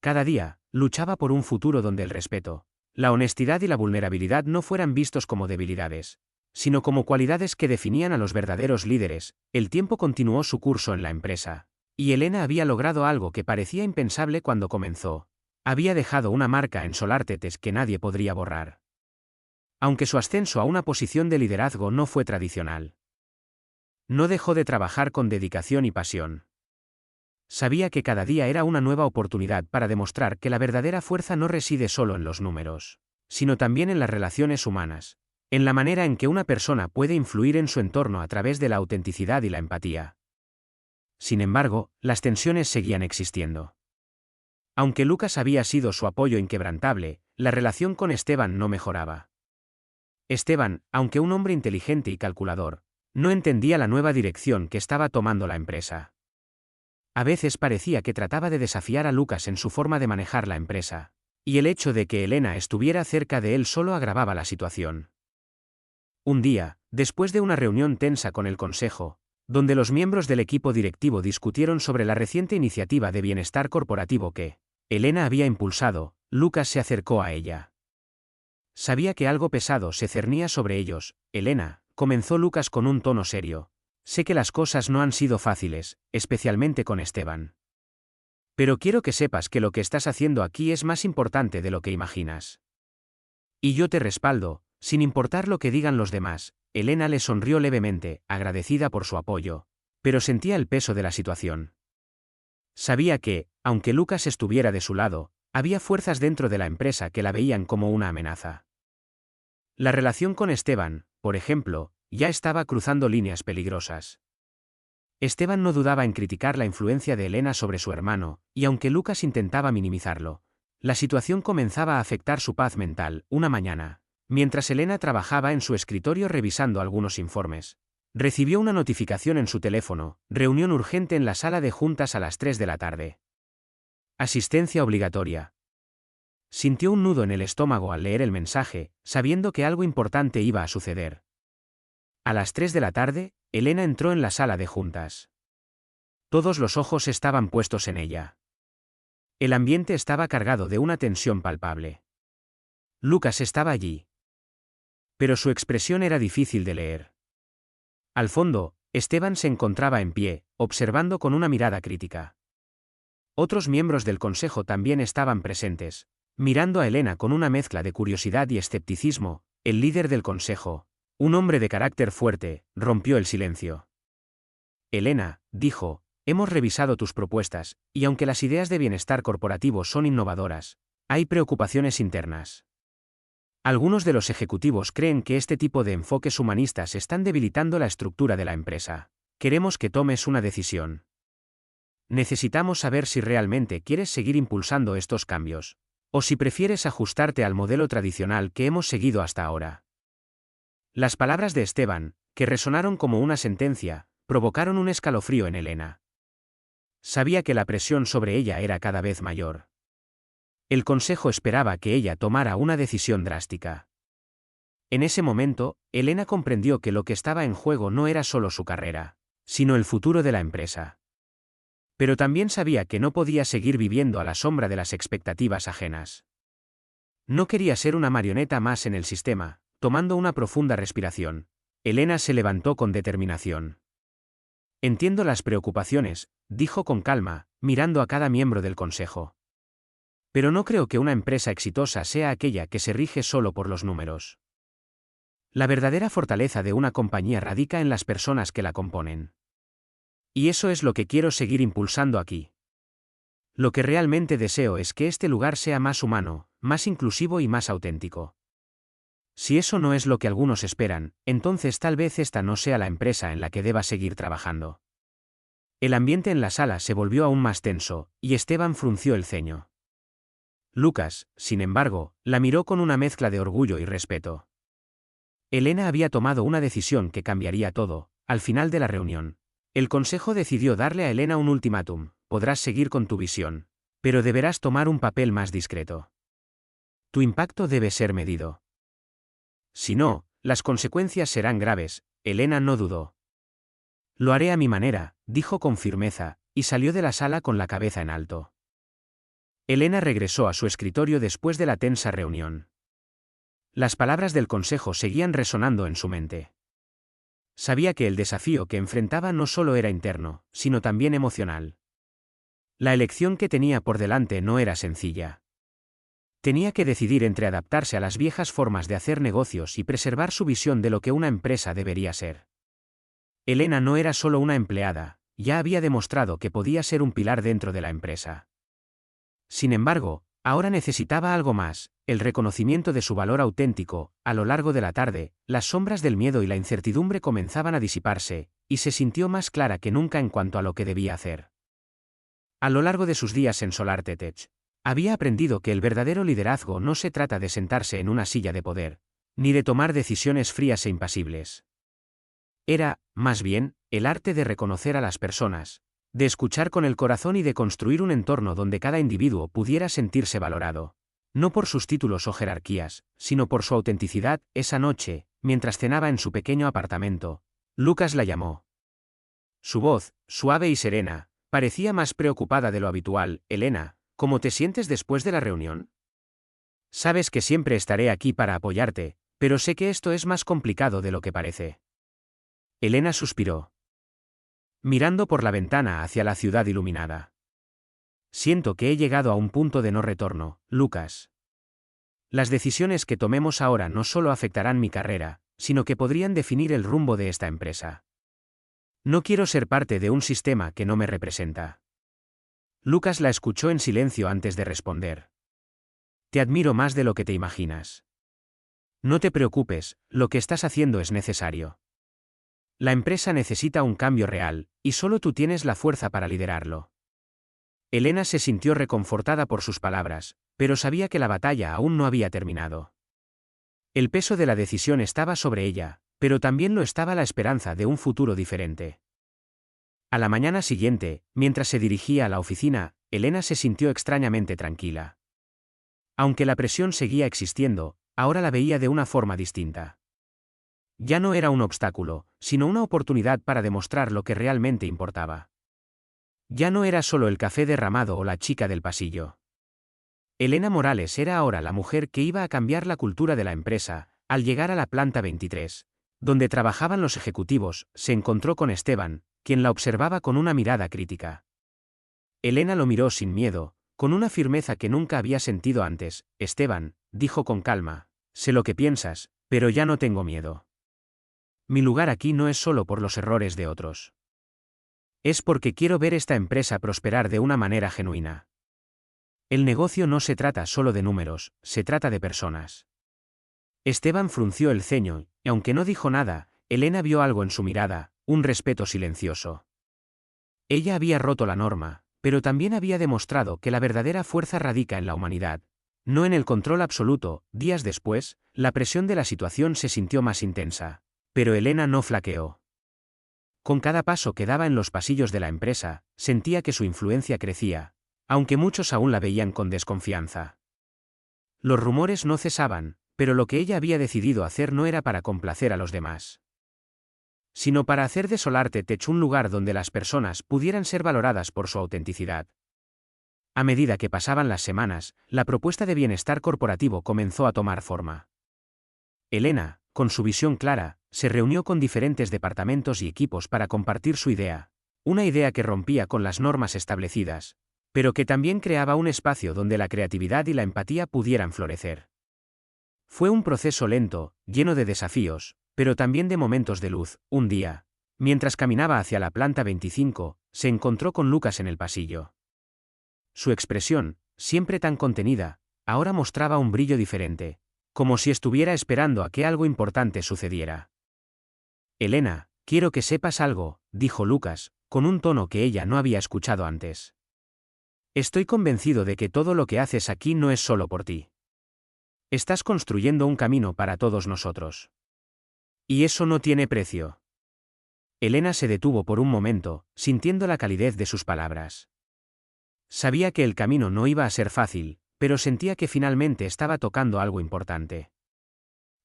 Cada día, luchaba por un futuro donde el respeto, la honestidad y la vulnerabilidad no fueran vistos como debilidades, sino como cualidades que definían a los verdaderos líderes. El tiempo continuó su curso en la empresa, y Elena había logrado algo que parecía impensable cuando comenzó. Había dejado una marca en Solartetes que nadie podría borrar. Aunque su ascenso a una posición de liderazgo no fue tradicional, no dejó de trabajar con dedicación y pasión. Sabía que cada día era una nueva oportunidad para demostrar que la verdadera fuerza no reside solo en los números, sino también en las relaciones humanas, en la manera en que una persona puede influir en su entorno a través de la autenticidad y la empatía. Sin embargo, las tensiones seguían existiendo. Aunque Lucas había sido su apoyo inquebrantable, la relación con Esteban no mejoraba. Esteban, aunque un hombre inteligente y calculador, no entendía la nueva dirección que estaba tomando la empresa. A veces parecía que trataba de desafiar a Lucas en su forma de manejar la empresa, y el hecho de que Elena estuviera cerca de él solo agravaba la situación. Un día, después de una reunión tensa con el consejo, donde los miembros del equipo directivo discutieron sobre la reciente iniciativa de bienestar corporativo que Elena había impulsado, Lucas se acercó a ella. Sabía que algo pesado se cernía sobre ellos. «Elena», comenzó Lucas con un tono serio, «sé que las cosas no han sido fáciles, especialmente con Esteban. Pero quiero que sepas que lo que estás haciendo aquí es más importante de lo que imaginas. Y yo te respaldo, sin importar lo que digan los demás». Elena le sonrió levemente, agradecida por su apoyo, pero sentía el peso de la situación. Sabía que, aunque Lucas estuviera de su lado, había fuerzas dentro de la empresa que la veían como una amenaza. La relación con Esteban, por ejemplo, ya estaba cruzando líneas peligrosas. Esteban no dudaba en criticar la influencia de Elena sobre su hermano, y aunque Lucas intentaba minimizarlo, La situación comenzaba a afectar su paz mental. Una mañana, mientras Elena trabajaba en su escritorio revisando algunos informes, recibió una notificación en su teléfono: reunión urgente en la sala de juntas a las 3 de la tarde. Asistencia obligatoria. Sintió un nudo en el estómago al leer el mensaje, sabiendo que algo importante iba a suceder. A las 3 de la tarde, Elena entró en la sala de juntas. Todos los ojos estaban puestos en ella. El ambiente estaba cargado de una tensión palpable. Lucas estaba allí. Pero su expresión era difícil de leer. Al fondo, Esteban se encontraba en pie, observando con una mirada crítica. Otros miembros del consejo también estaban presentes, mirando a Elena con una mezcla de curiosidad y escepticismo. El líder del consejo, un hombre de carácter fuerte, rompió el silencio. Elena, dijo, hemos revisado tus propuestas, y aunque las ideas de bienestar corporativo son innovadoras, hay preocupaciones internas. Algunos de los ejecutivos creen que este tipo de enfoques humanistas están debilitando la estructura de la empresa. Queremos que tomes una decisión. Necesitamos saber si realmente quieres seguir impulsando estos cambios, o si prefieres ajustarte al modelo tradicional que hemos seguido hasta ahora. Las palabras de Esteban, que resonaron como una sentencia, provocaron un escalofrío en Elena. Sabía que la presión sobre ella era cada vez mayor. El consejo esperaba que ella tomara una decisión drástica. En ese momento, Elena comprendió que lo que estaba en juego no era solo su carrera, sino el futuro de la empresa. Pero también sabía que no podía seguir viviendo a la sombra de las expectativas ajenas. No quería ser una marioneta más en el sistema. Tomando una profunda respiración, Elena se levantó con determinación. Entiendo las preocupaciones, dijo con calma, mirando a cada miembro del consejo. Pero no creo que una empresa exitosa sea aquella que se rige solo por los números. La verdadera fortaleza de una compañía radica en las personas que la componen. Y eso es lo que quiero seguir impulsando aquí. Lo que realmente deseo es que este lugar sea más humano, más inclusivo y más auténtico. Si eso no es lo que algunos esperan, entonces tal vez esta no sea la empresa en la que deba seguir trabajando. El ambiente en la sala se volvió aún más tenso, y Esteban frunció el ceño. Lucas, sin embargo, la miró con una mezcla de orgullo y respeto. Elena había tomado una decisión que cambiaría todo. Al final de la reunión, el consejo decidió darle a Elena un ultimátum: podrás seguir con tu visión, pero deberás tomar un papel más discreto. Tu impacto debe ser medido. Si no, las consecuencias serán graves. Elena no dudó. Lo haré a mi manera, dijo con firmeza, y salió de la sala con la cabeza en alto. Elena regresó a su escritorio después de la tensa reunión. Las palabras del consejo seguían resonando en su mente. Sabía que el desafío que enfrentaba no solo era interno, sino también emocional. La elección que tenía por delante no era sencilla. Tenía que decidir entre adaptarse a las viejas formas de hacer negocios y preservar su visión de lo que una empresa debería ser. Elena no era solo una empleada, ya había demostrado que podía ser un pilar dentro de la empresa. Sin embargo, ahora necesitaba algo más: el reconocimiento de su valor auténtico. A lo largo de la tarde, las sombras del miedo y la incertidumbre comenzaban a disiparse, y se sintió más clara que nunca en cuanto a lo que debía hacer. A lo largo de sus días en SolarTech, había aprendido que el verdadero liderazgo no se trata de sentarse en una silla de poder, ni de tomar decisiones frías e impasibles. Era, más bien, el arte de reconocer a las personas, de escuchar con el corazón y de construir un entorno donde cada individuo pudiera sentirse valorado. No por sus títulos o jerarquías, sino por su autenticidad. Esa noche, mientras cenaba en su pequeño apartamento, Lucas la llamó. Su voz, suave y serena, parecía más preocupada de lo habitual. Elena, ¿cómo te sientes después de la reunión? Sabes que siempre estaré aquí para apoyarte, pero sé que esto es más complicado de lo que parece. Elena suspiró, mirando por la ventana hacia la ciudad iluminada. Siento que he llegado a un punto de no retorno, Lucas. Las decisiones que tomemos ahora no solo afectarán mi carrera, sino que podrían definir el rumbo de esta empresa. No quiero ser parte de un sistema que no me representa. Lucas la escuchó en silencio antes de responder. Te admiro más de lo que te imaginas. No te preocupes, lo que estás haciendo es necesario. La empresa necesita un cambio real, y solo tú tienes la fuerza para liderarlo. Elena se sintió reconfortada por sus palabras, pero sabía que la batalla aún no había terminado. El peso de la decisión estaba sobre ella, pero también lo estaba la esperanza de un futuro diferente. A la mañana siguiente, mientras se dirigía a la oficina, Elena se sintió extrañamente tranquila. Aunque la presión seguía existiendo, ahora la veía de una forma distinta. Ya no era un obstáculo, sino una oportunidad para demostrar lo que realmente importaba. Ya no era solo el café derramado o la chica del pasillo. Elena Morales era ahora la mujer que iba a cambiar la cultura de la empresa. Al llegar a la planta 23, donde trabajaban los ejecutivos, se encontró con Esteban, quien la observaba con una mirada crítica. Elena lo miró sin miedo, con una firmeza que nunca había sentido antes. Esteban, dijo con calma, sé lo que piensas, pero ya no tengo miedo. Mi lugar aquí no es solo por los errores de otros. Es porque quiero ver esta empresa prosperar de una manera genuina. El negocio no se trata solo de números, se trata de personas. Esteban frunció el ceño, y aunque no dijo nada, Elena vio algo en su mirada, un respeto silencioso. Ella había roto la norma, pero también había demostrado que la verdadera fuerza radica en la humanidad, no en el control absoluto. Días después, la presión de la situación se sintió más intensa, pero Elena no flaqueó. Con cada paso que daba en los pasillos de la empresa, sentía que su influencia crecía, aunque muchos aún la veían con desconfianza. Los rumores no cesaban, pero lo que ella había decidido hacer no era para complacer a los demás, sino para hacer de Solarte Tech un lugar donde las personas pudieran ser valoradas por su autenticidad. A medida que pasaban las semanas, la propuesta de bienestar corporativo comenzó a tomar forma. Elena, con su visión clara, se reunió con diferentes departamentos y equipos para compartir su idea, una idea que rompía con las normas establecidas, pero que también creaba un espacio donde la creatividad y la empatía pudieran florecer. Fue un proceso lento, lleno de desafíos, pero también de momentos de luz. Un día, mientras caminaba hacia la planta 25, se encontró con Lucas en el pasillo. Su expresión, siempre tan contenida, ahora mostraba un brillo diferente, como si estuviera esperando a que algo importante sucediera. Elena, quiero que sepas algo, dijo Lucas, con un tono que ella no había escuchado antes. Estoy convencido de que todo lo que haces aquí no es solo por ti. Estás construyendo un camino para todos nosotros. Y eso no tiene precio. Elena se detuvo por un momento, sintiendo la calidez de sus palabras. Sabía que el camino no iba a ser fácil, pero sentía que finalmente estaba tocando algo importante.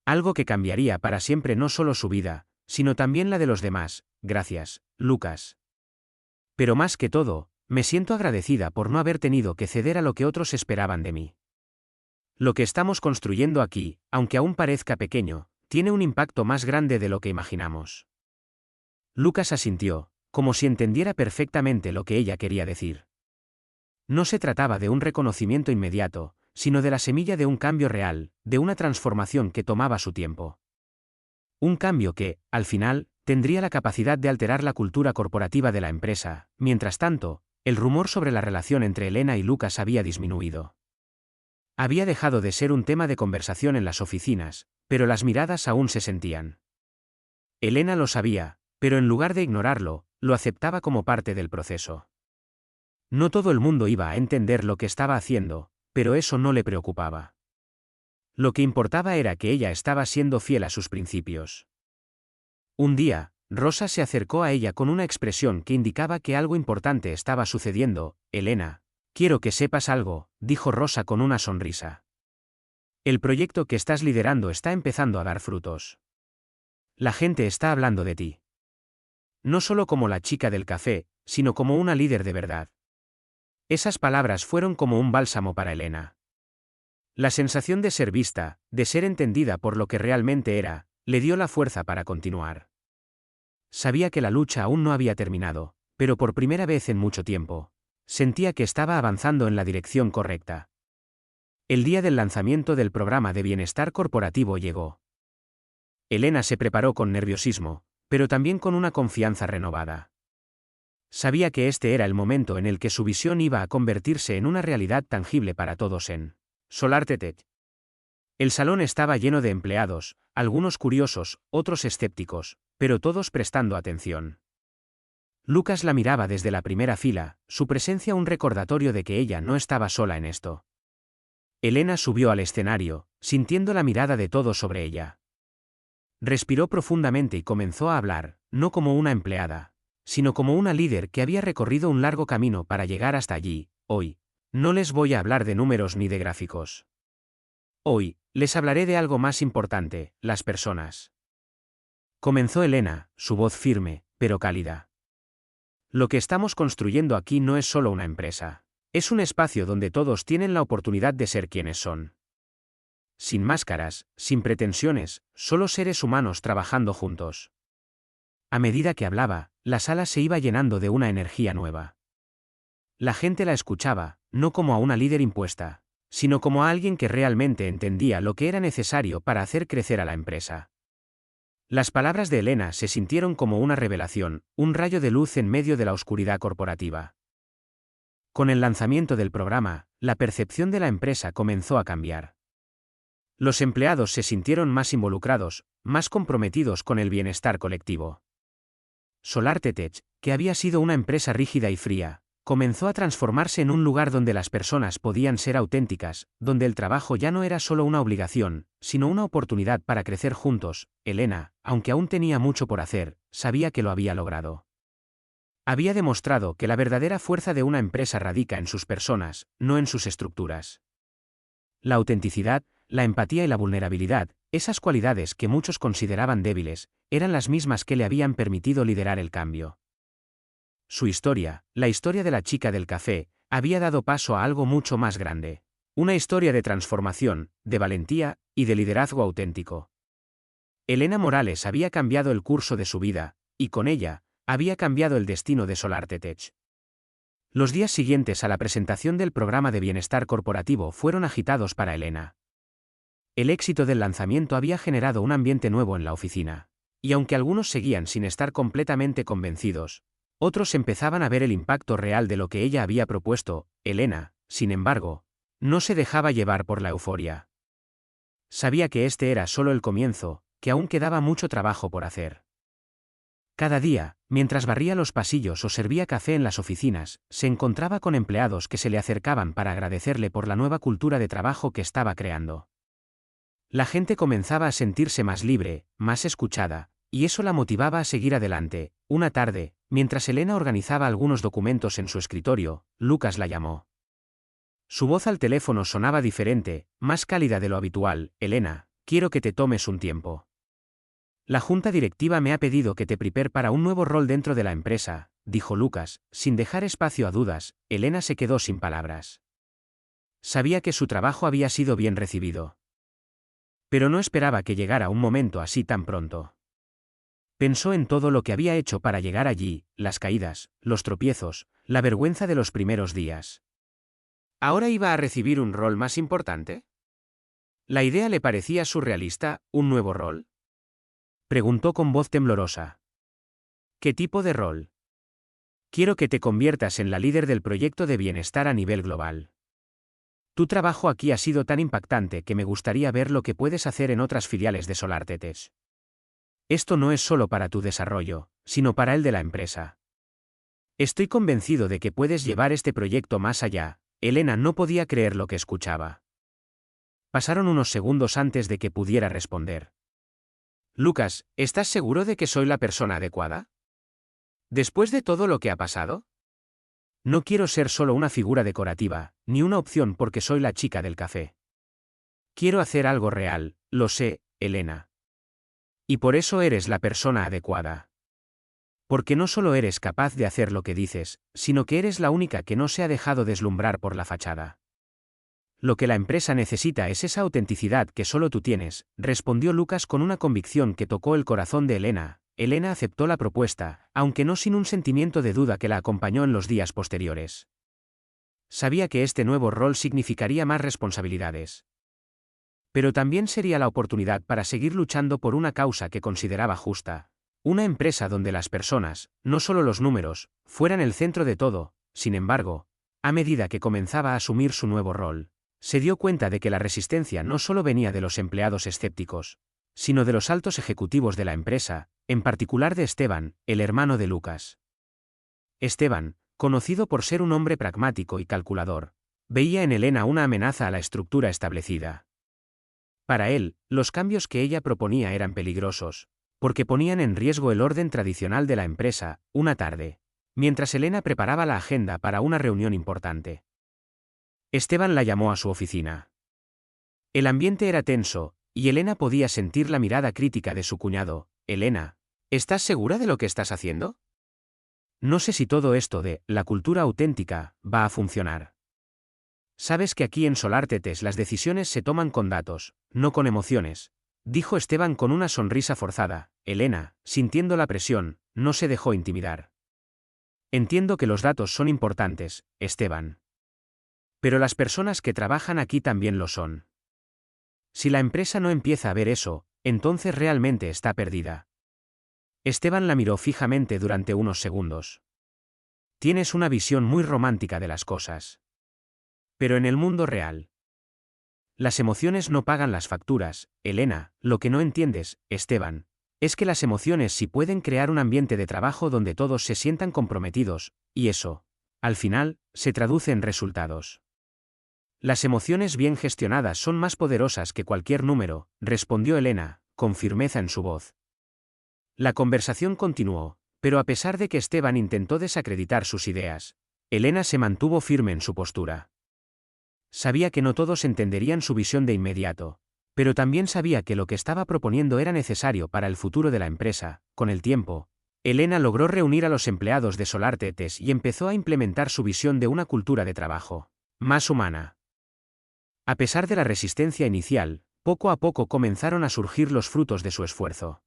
Algo que cambiaría para siempre no solo su vida, sino también la de los demás. Gracias, Lucas. Pero más que todo, me siento agradecida por no haber tenido que ceder a lo que otros esperaban de mí. Lo que estamos construyendo aquí, aunque aún parezca pequeño, tiene un impacto más grande de lo que imaginamos. Lucas asintió, como si entendiera perfectamente lo que ella quería decir. No se trataba de un reconocimiento inmediato, sino de la semilla de un cambio real, de una transformación que tomaba su tiempo. Un cambio que, al final, tendría la capacidad de alterar la cultura corporativa de la empresa. Mientras tanto, el rumor sobre la relación entre Elena y Lucas había disminuido. Había dejado de ser un tema de conversación en las oficinas, pero las miradas aún se sentían. Elena lo sabía, pero en lugar de ignorarlo, lo aceptaba como parte del proceso. No todo el mundo iba a entender lo que estaba haciendo, pero eso no le preocupaba. Lo que importaba era que ella estaba siendo fiel a sus principios. Un día, Rosa se acercó a ella con una expresión que indicaba que algo importante estaba sucediendo. Elena, quiero que sepas algo, dijo Rosa con una sonrisa. El proyecto que estás liderando está empezando a dar frutos. La gente está hablando de ti. No solo como la chica del café, sino como una líder de verdad. Esas palabras fueron como un bálsamo para Elena. La sensación de ser vista, de ser entendida por lo que realmente era, le dio la fuerza para continuar. Sabía que la lucha aún no había terminado, pero por primera vez en mucho tiempo, sentía que estaba avanzando en la dirección correcta. El día del lanzamiento del programa de bienestar corporativo llegó. Elena se preparó con nerviosismo, pero también con una confianza renovada. Sabía que este era el momento en el que su visión iba a convertirse en una realidad tangible para todos en Solarte Tech. El salón estaba lleno de empleados, algunos curiosos, otros escépticos, pero todos prestando atención. Lucas la miraba desde la primera fila, su presencia un recordatorio de que ella no estaba sola en esto. Elena subió al escenario, sintiendo la mirada de todos sobre ella. Respiró profundamente y comenzó a hablar, no como una empleada, sino como una líder que había recorrido un largo camino para llegar hasta allí. Hoy, no les voy a hablar de números ni de gráficos. Hoy, les hablaré de algo más importante, las personas. Comenzó Elena, su voz firme, pero cálida. Lo que estamos construyendo aquí no es solo una empresa. Es un espacio donde todos tienen la oportunidad de ser quienes son. Sin máscaras, sin pretensiones, solo seres humanos trabajando juntos. A medida que hablaba, la sala se iba llenando de una energía nueva. La gente la escuchaba, no como a una líder impuesta, sino como a alguien que realmente entendía lo que era necesario para hacer crecer a la empresa. Las palabras de Elena se sintieron como una revelación, un rayo de luz en medio de la oscuridad corporativa. Con el lanzamiento del programa, la percepción de la empresa comenzó a cambiar. Los empleados se sintieron más involucrados, más comprometidos con el bienestar colectivo. SolarTech, que había sido una empresa rígida y fría, comenzó a transformarse en un lugar donde las personas podían ser auténticas, donde el trabajo ya no era solo una obligación, sino una oportunidad para crecer juntos. Elena, aunque aún tenía mucho por hacer, sabía que lo había logrado. Había demostrado que la verdadera fuerza de una empresa radica en sus personas, no en sus estructuras. La autenticidad, la empatía y la vulnerabilidad, esas cualidades que muchos consideraban débiles, eran las mismas que le habían permitido liderar el cambio. Su historia, la historia de la chica del café, había dado paso a algo mucho más grande. Una historia de transformación, de valentía y de liderazgo auténtico. Elena Morales había cambiado el curso de su vida, y con ella, había cambiado el destino de SolarTech. Los días siguientes a la presentación del programa de bienestar corporativo fueron agitados para Elena. El éxito del lanzamiento había generado un ambiente nuevo en la oficina, y aunque algunos seguían sin estar completamente convencidos, otros empezaban a ver el impacto real de lo que ella había propuesto. Elena, sin embargo, no se dejaba llevar por la euforia. Sabía que este era solo el comienzo, que aún quedaba mucho trabajo por hacer. Cada día, mientras barría los pasillos o servía café en las oficinas, se encontraba con empleados que se le acercaban para agradecerle por la nueva cultura de trabajo que estaba creando. La gente comenzaba a sentirse más libre, más escuchada, y eso la motivaba a seguir adelante. Una tarde, mientras Elena organizaba algunos documentos en su escritorio, Lucas la llamó. Su voz al teléfono sonaba diferente, más cálida de lo habitual. Elena, quiero que te tomes un tiempo. La junta directiva me ha pedido que te prepare para un nuevo rol dentro de la empresa, dijo Lucas, sin dejar espacio a dudas. Elena se quedó sin palabras. Sabía que su trabajo había sido bien recibido. Pero no esperaba que llegara un momento así tan pronto. Pensó en todo lo que había hecho para llegar allí, las caídas, los tropiezos, la vergüenza de los primeros días. ¿Ahora iba a recibir un rol más importante? ¿La idea le parecía surrealista, un nuevo rol? Preguntó con voz temblorosa. ¿Qué tipo de rol? Quiero que te conviertas en la líder del proyecto de bienestar a nivel global. Tu trabajo aquí ha sido tan impactante que me gustaría ver lo que puedes hacer en otras filiales de SolarTech. Esto no es solo para tu desarrollo, sino para el de la empresa. Estoy convencido de que puedes llevar este proyecto más allá. Elena no podía creer lo que escuchaba. Pasaron unos segundos antes de que pudiera responder. Lucas, ¿estás seguro de que soy la persona adecuada? ¿Después de todo lo que ha pasado? No quiero ser solo una figura decorativa, ni una opción porque soy la chica del café. Quiero hacer algo real, lo sé, Elena. Y por eso eres la persona adecuada. Porque no solo eres capaz de hacer lo que dices, sino que eres la única que no se ha dejado deslumbrar por la fachada. Lo que la empresa necesita es esa autenticidad que solo tú tienes, respondió Lucas con una convicción que tocó el corazón de Elena. Elena aceptó la propuesta, aunque no sin un sentimiento de duda que la acompañó en los días posteriores. Sabía que este nuevo rol significaría más responsabilidades. Pero también sería la oportunidad para seguir luchando por una causa que consideraba justa. Una empresa donde las personas, no solo los números, fueran el centro de todo. Sin embargo, a medida que comenzaba a asumir su nuevo rol, se dio cuenta de que la resistencia no solo venía de los empleados escépticos, sino de los altos ejecutivos de la empresa, en particular de Esteban, el hermano de Lucas. Esteban, conocido por ser un hombre pragmático y calculador, Veía en Elena una amenaza a la estructura establecida. Para él, los cambios que ella proponía eran peligrosos, porque ponían en riesgo el orden tradicional de la empresa. Una tarde, mientras Elena preparaba la agenda para una reunión importante, Esteban la llamó a su oficina. El ambiente era tenso, y Elena podía sentir la mirada crítica de su cuñado. Elena, ¿estás segura de lo que estás haciendo? No sé si todo esto de la cultura auténtica va a funcionar. Sabes que aquí en SolarTTS las decisiones se toman con datos, no con emociones, dijo Esteban con una sonrisa forzada. Elena, sintiendo la presión, no se dejó intimidar. Entiendo que los datos son importantes, Esteban. Pero las personas que trabajan aquí también lo son. Si la empresa no empieza a ver eso, entonces realmente está perdida. Esteban la miró fijamente durante unos segundos. Tienes una visión muy romántica de las cosas. Pero en el mundo real, las emociones no pagan las facturas. Elena, lo que no entiendes, Esteban, es que las emociones sí pueden crear un ambiente de trabajo donde todos se sientan comprometidos, y eso, al final, se traduce en resultados. Las emociones bien gestionadas son más poderosas que cualquier número, respondió Elena, con firmeza en su voz. La conversación continuó, pero a pesar de que Esteban intentó desacreditar sus ideas, Elena se mantuvo firme en su postura. Sabía que no todos entenderían su visión de inmediato, pero también sabía que lo que estaba proponiendo era necesario para el futuro de la empresa. Con el tiempo, Elena logró reunir a los empleados de SolarTTS y empezó a implementar su visión de una cultura de trabajo más humana. A pesar de la resistencia inicial, poco a poco comenzaron a surgir los frutos de su esfuerzo.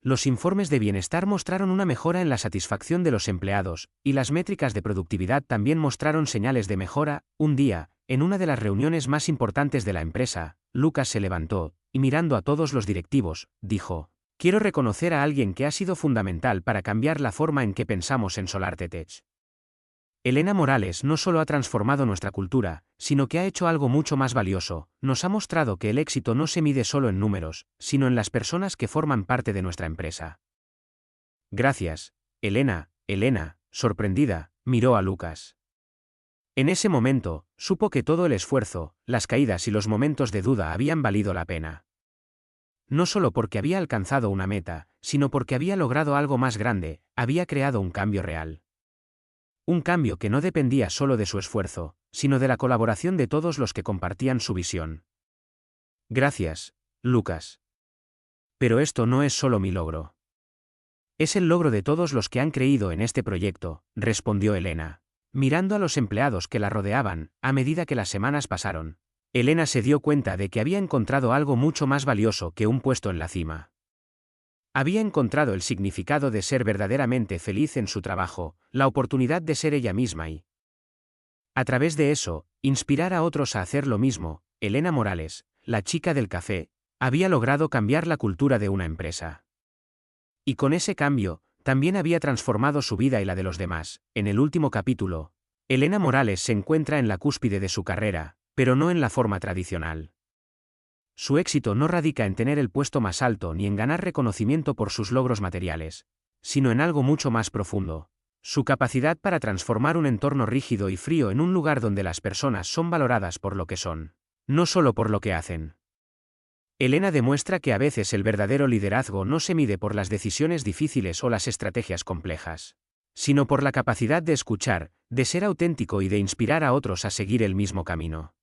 Los informes de bienestar mostraron una mejora en la satisfacción de los empleados, y las métricas de productividad también mostraron señales de mejora. Un día, en una de las reuniones más importantes de la empresa, Lucas se levantó, y mirando a todos los directivos, dijo: «Quiero reconocer a alguien que ha sido fundamental para cambiar la forma en que pensamos en SolarTTS. Elena Morales no solo ha transformado nuestra cultura, sino que ha hecho algo mucho más valioso. Nos ha mostrado que el éxito no se mide solo en números, sino en las personas que forman parte de nuestra empresa». Gracias, Elena. Elena, sorprendida, miró a Lucas. En ese momento, supo que todo el esfuerzo, las caídas y los momentos de duda habían valido la pena. No solo porque había alcanzado una meta, sino porque había logrado algo más grande, había creado un cambio real. Un cambio que no dependía solo de su esfuerzo, sino de la colaboración de todos los que compartían su visión. Gracias, Lucas. Pero esto no es solo mi logro. Es el logro de todos los que han creído en este proyecto, respondió Elena, mirando a los empleados que la rodeaban. A medida que las semanas pasaron, Elena se dio cuenta de que había encontrado algo mucho más valioso que un puesto en la cima. Había encontrado el significado de ser verdaderamente feliz en su trabajo, la oportunidad de ser ella misma y, a través de eso, inspirar a otros a hacer lo mismo. Elena Morales, la chica del café, había logrado cambiar la cultura de una empresa. Y con ese cambio, también había transformado su vida y la de los demás. En el último capítulo, Elena Morales se encuentra en la cúspide de su carrera, pero no en la forma tradicional. Su éxito no radica en tener el puesto más alto ni en ganar reconocimiento por sus logros materiales, sino en algo mucho más profundo: su capacidad para transformar un entorno rígido y frío en un lugar donde las personas son valoradas por lo que son, no solo por lo que hacen. Elena demuestra que a veces el verdadero liderazgo no se mide por las decisiones difíciles o las estrategias complejas, sino por la capacidad de escuchar, de ser auténtico y de inspirar a otros a seguir el mismo camino.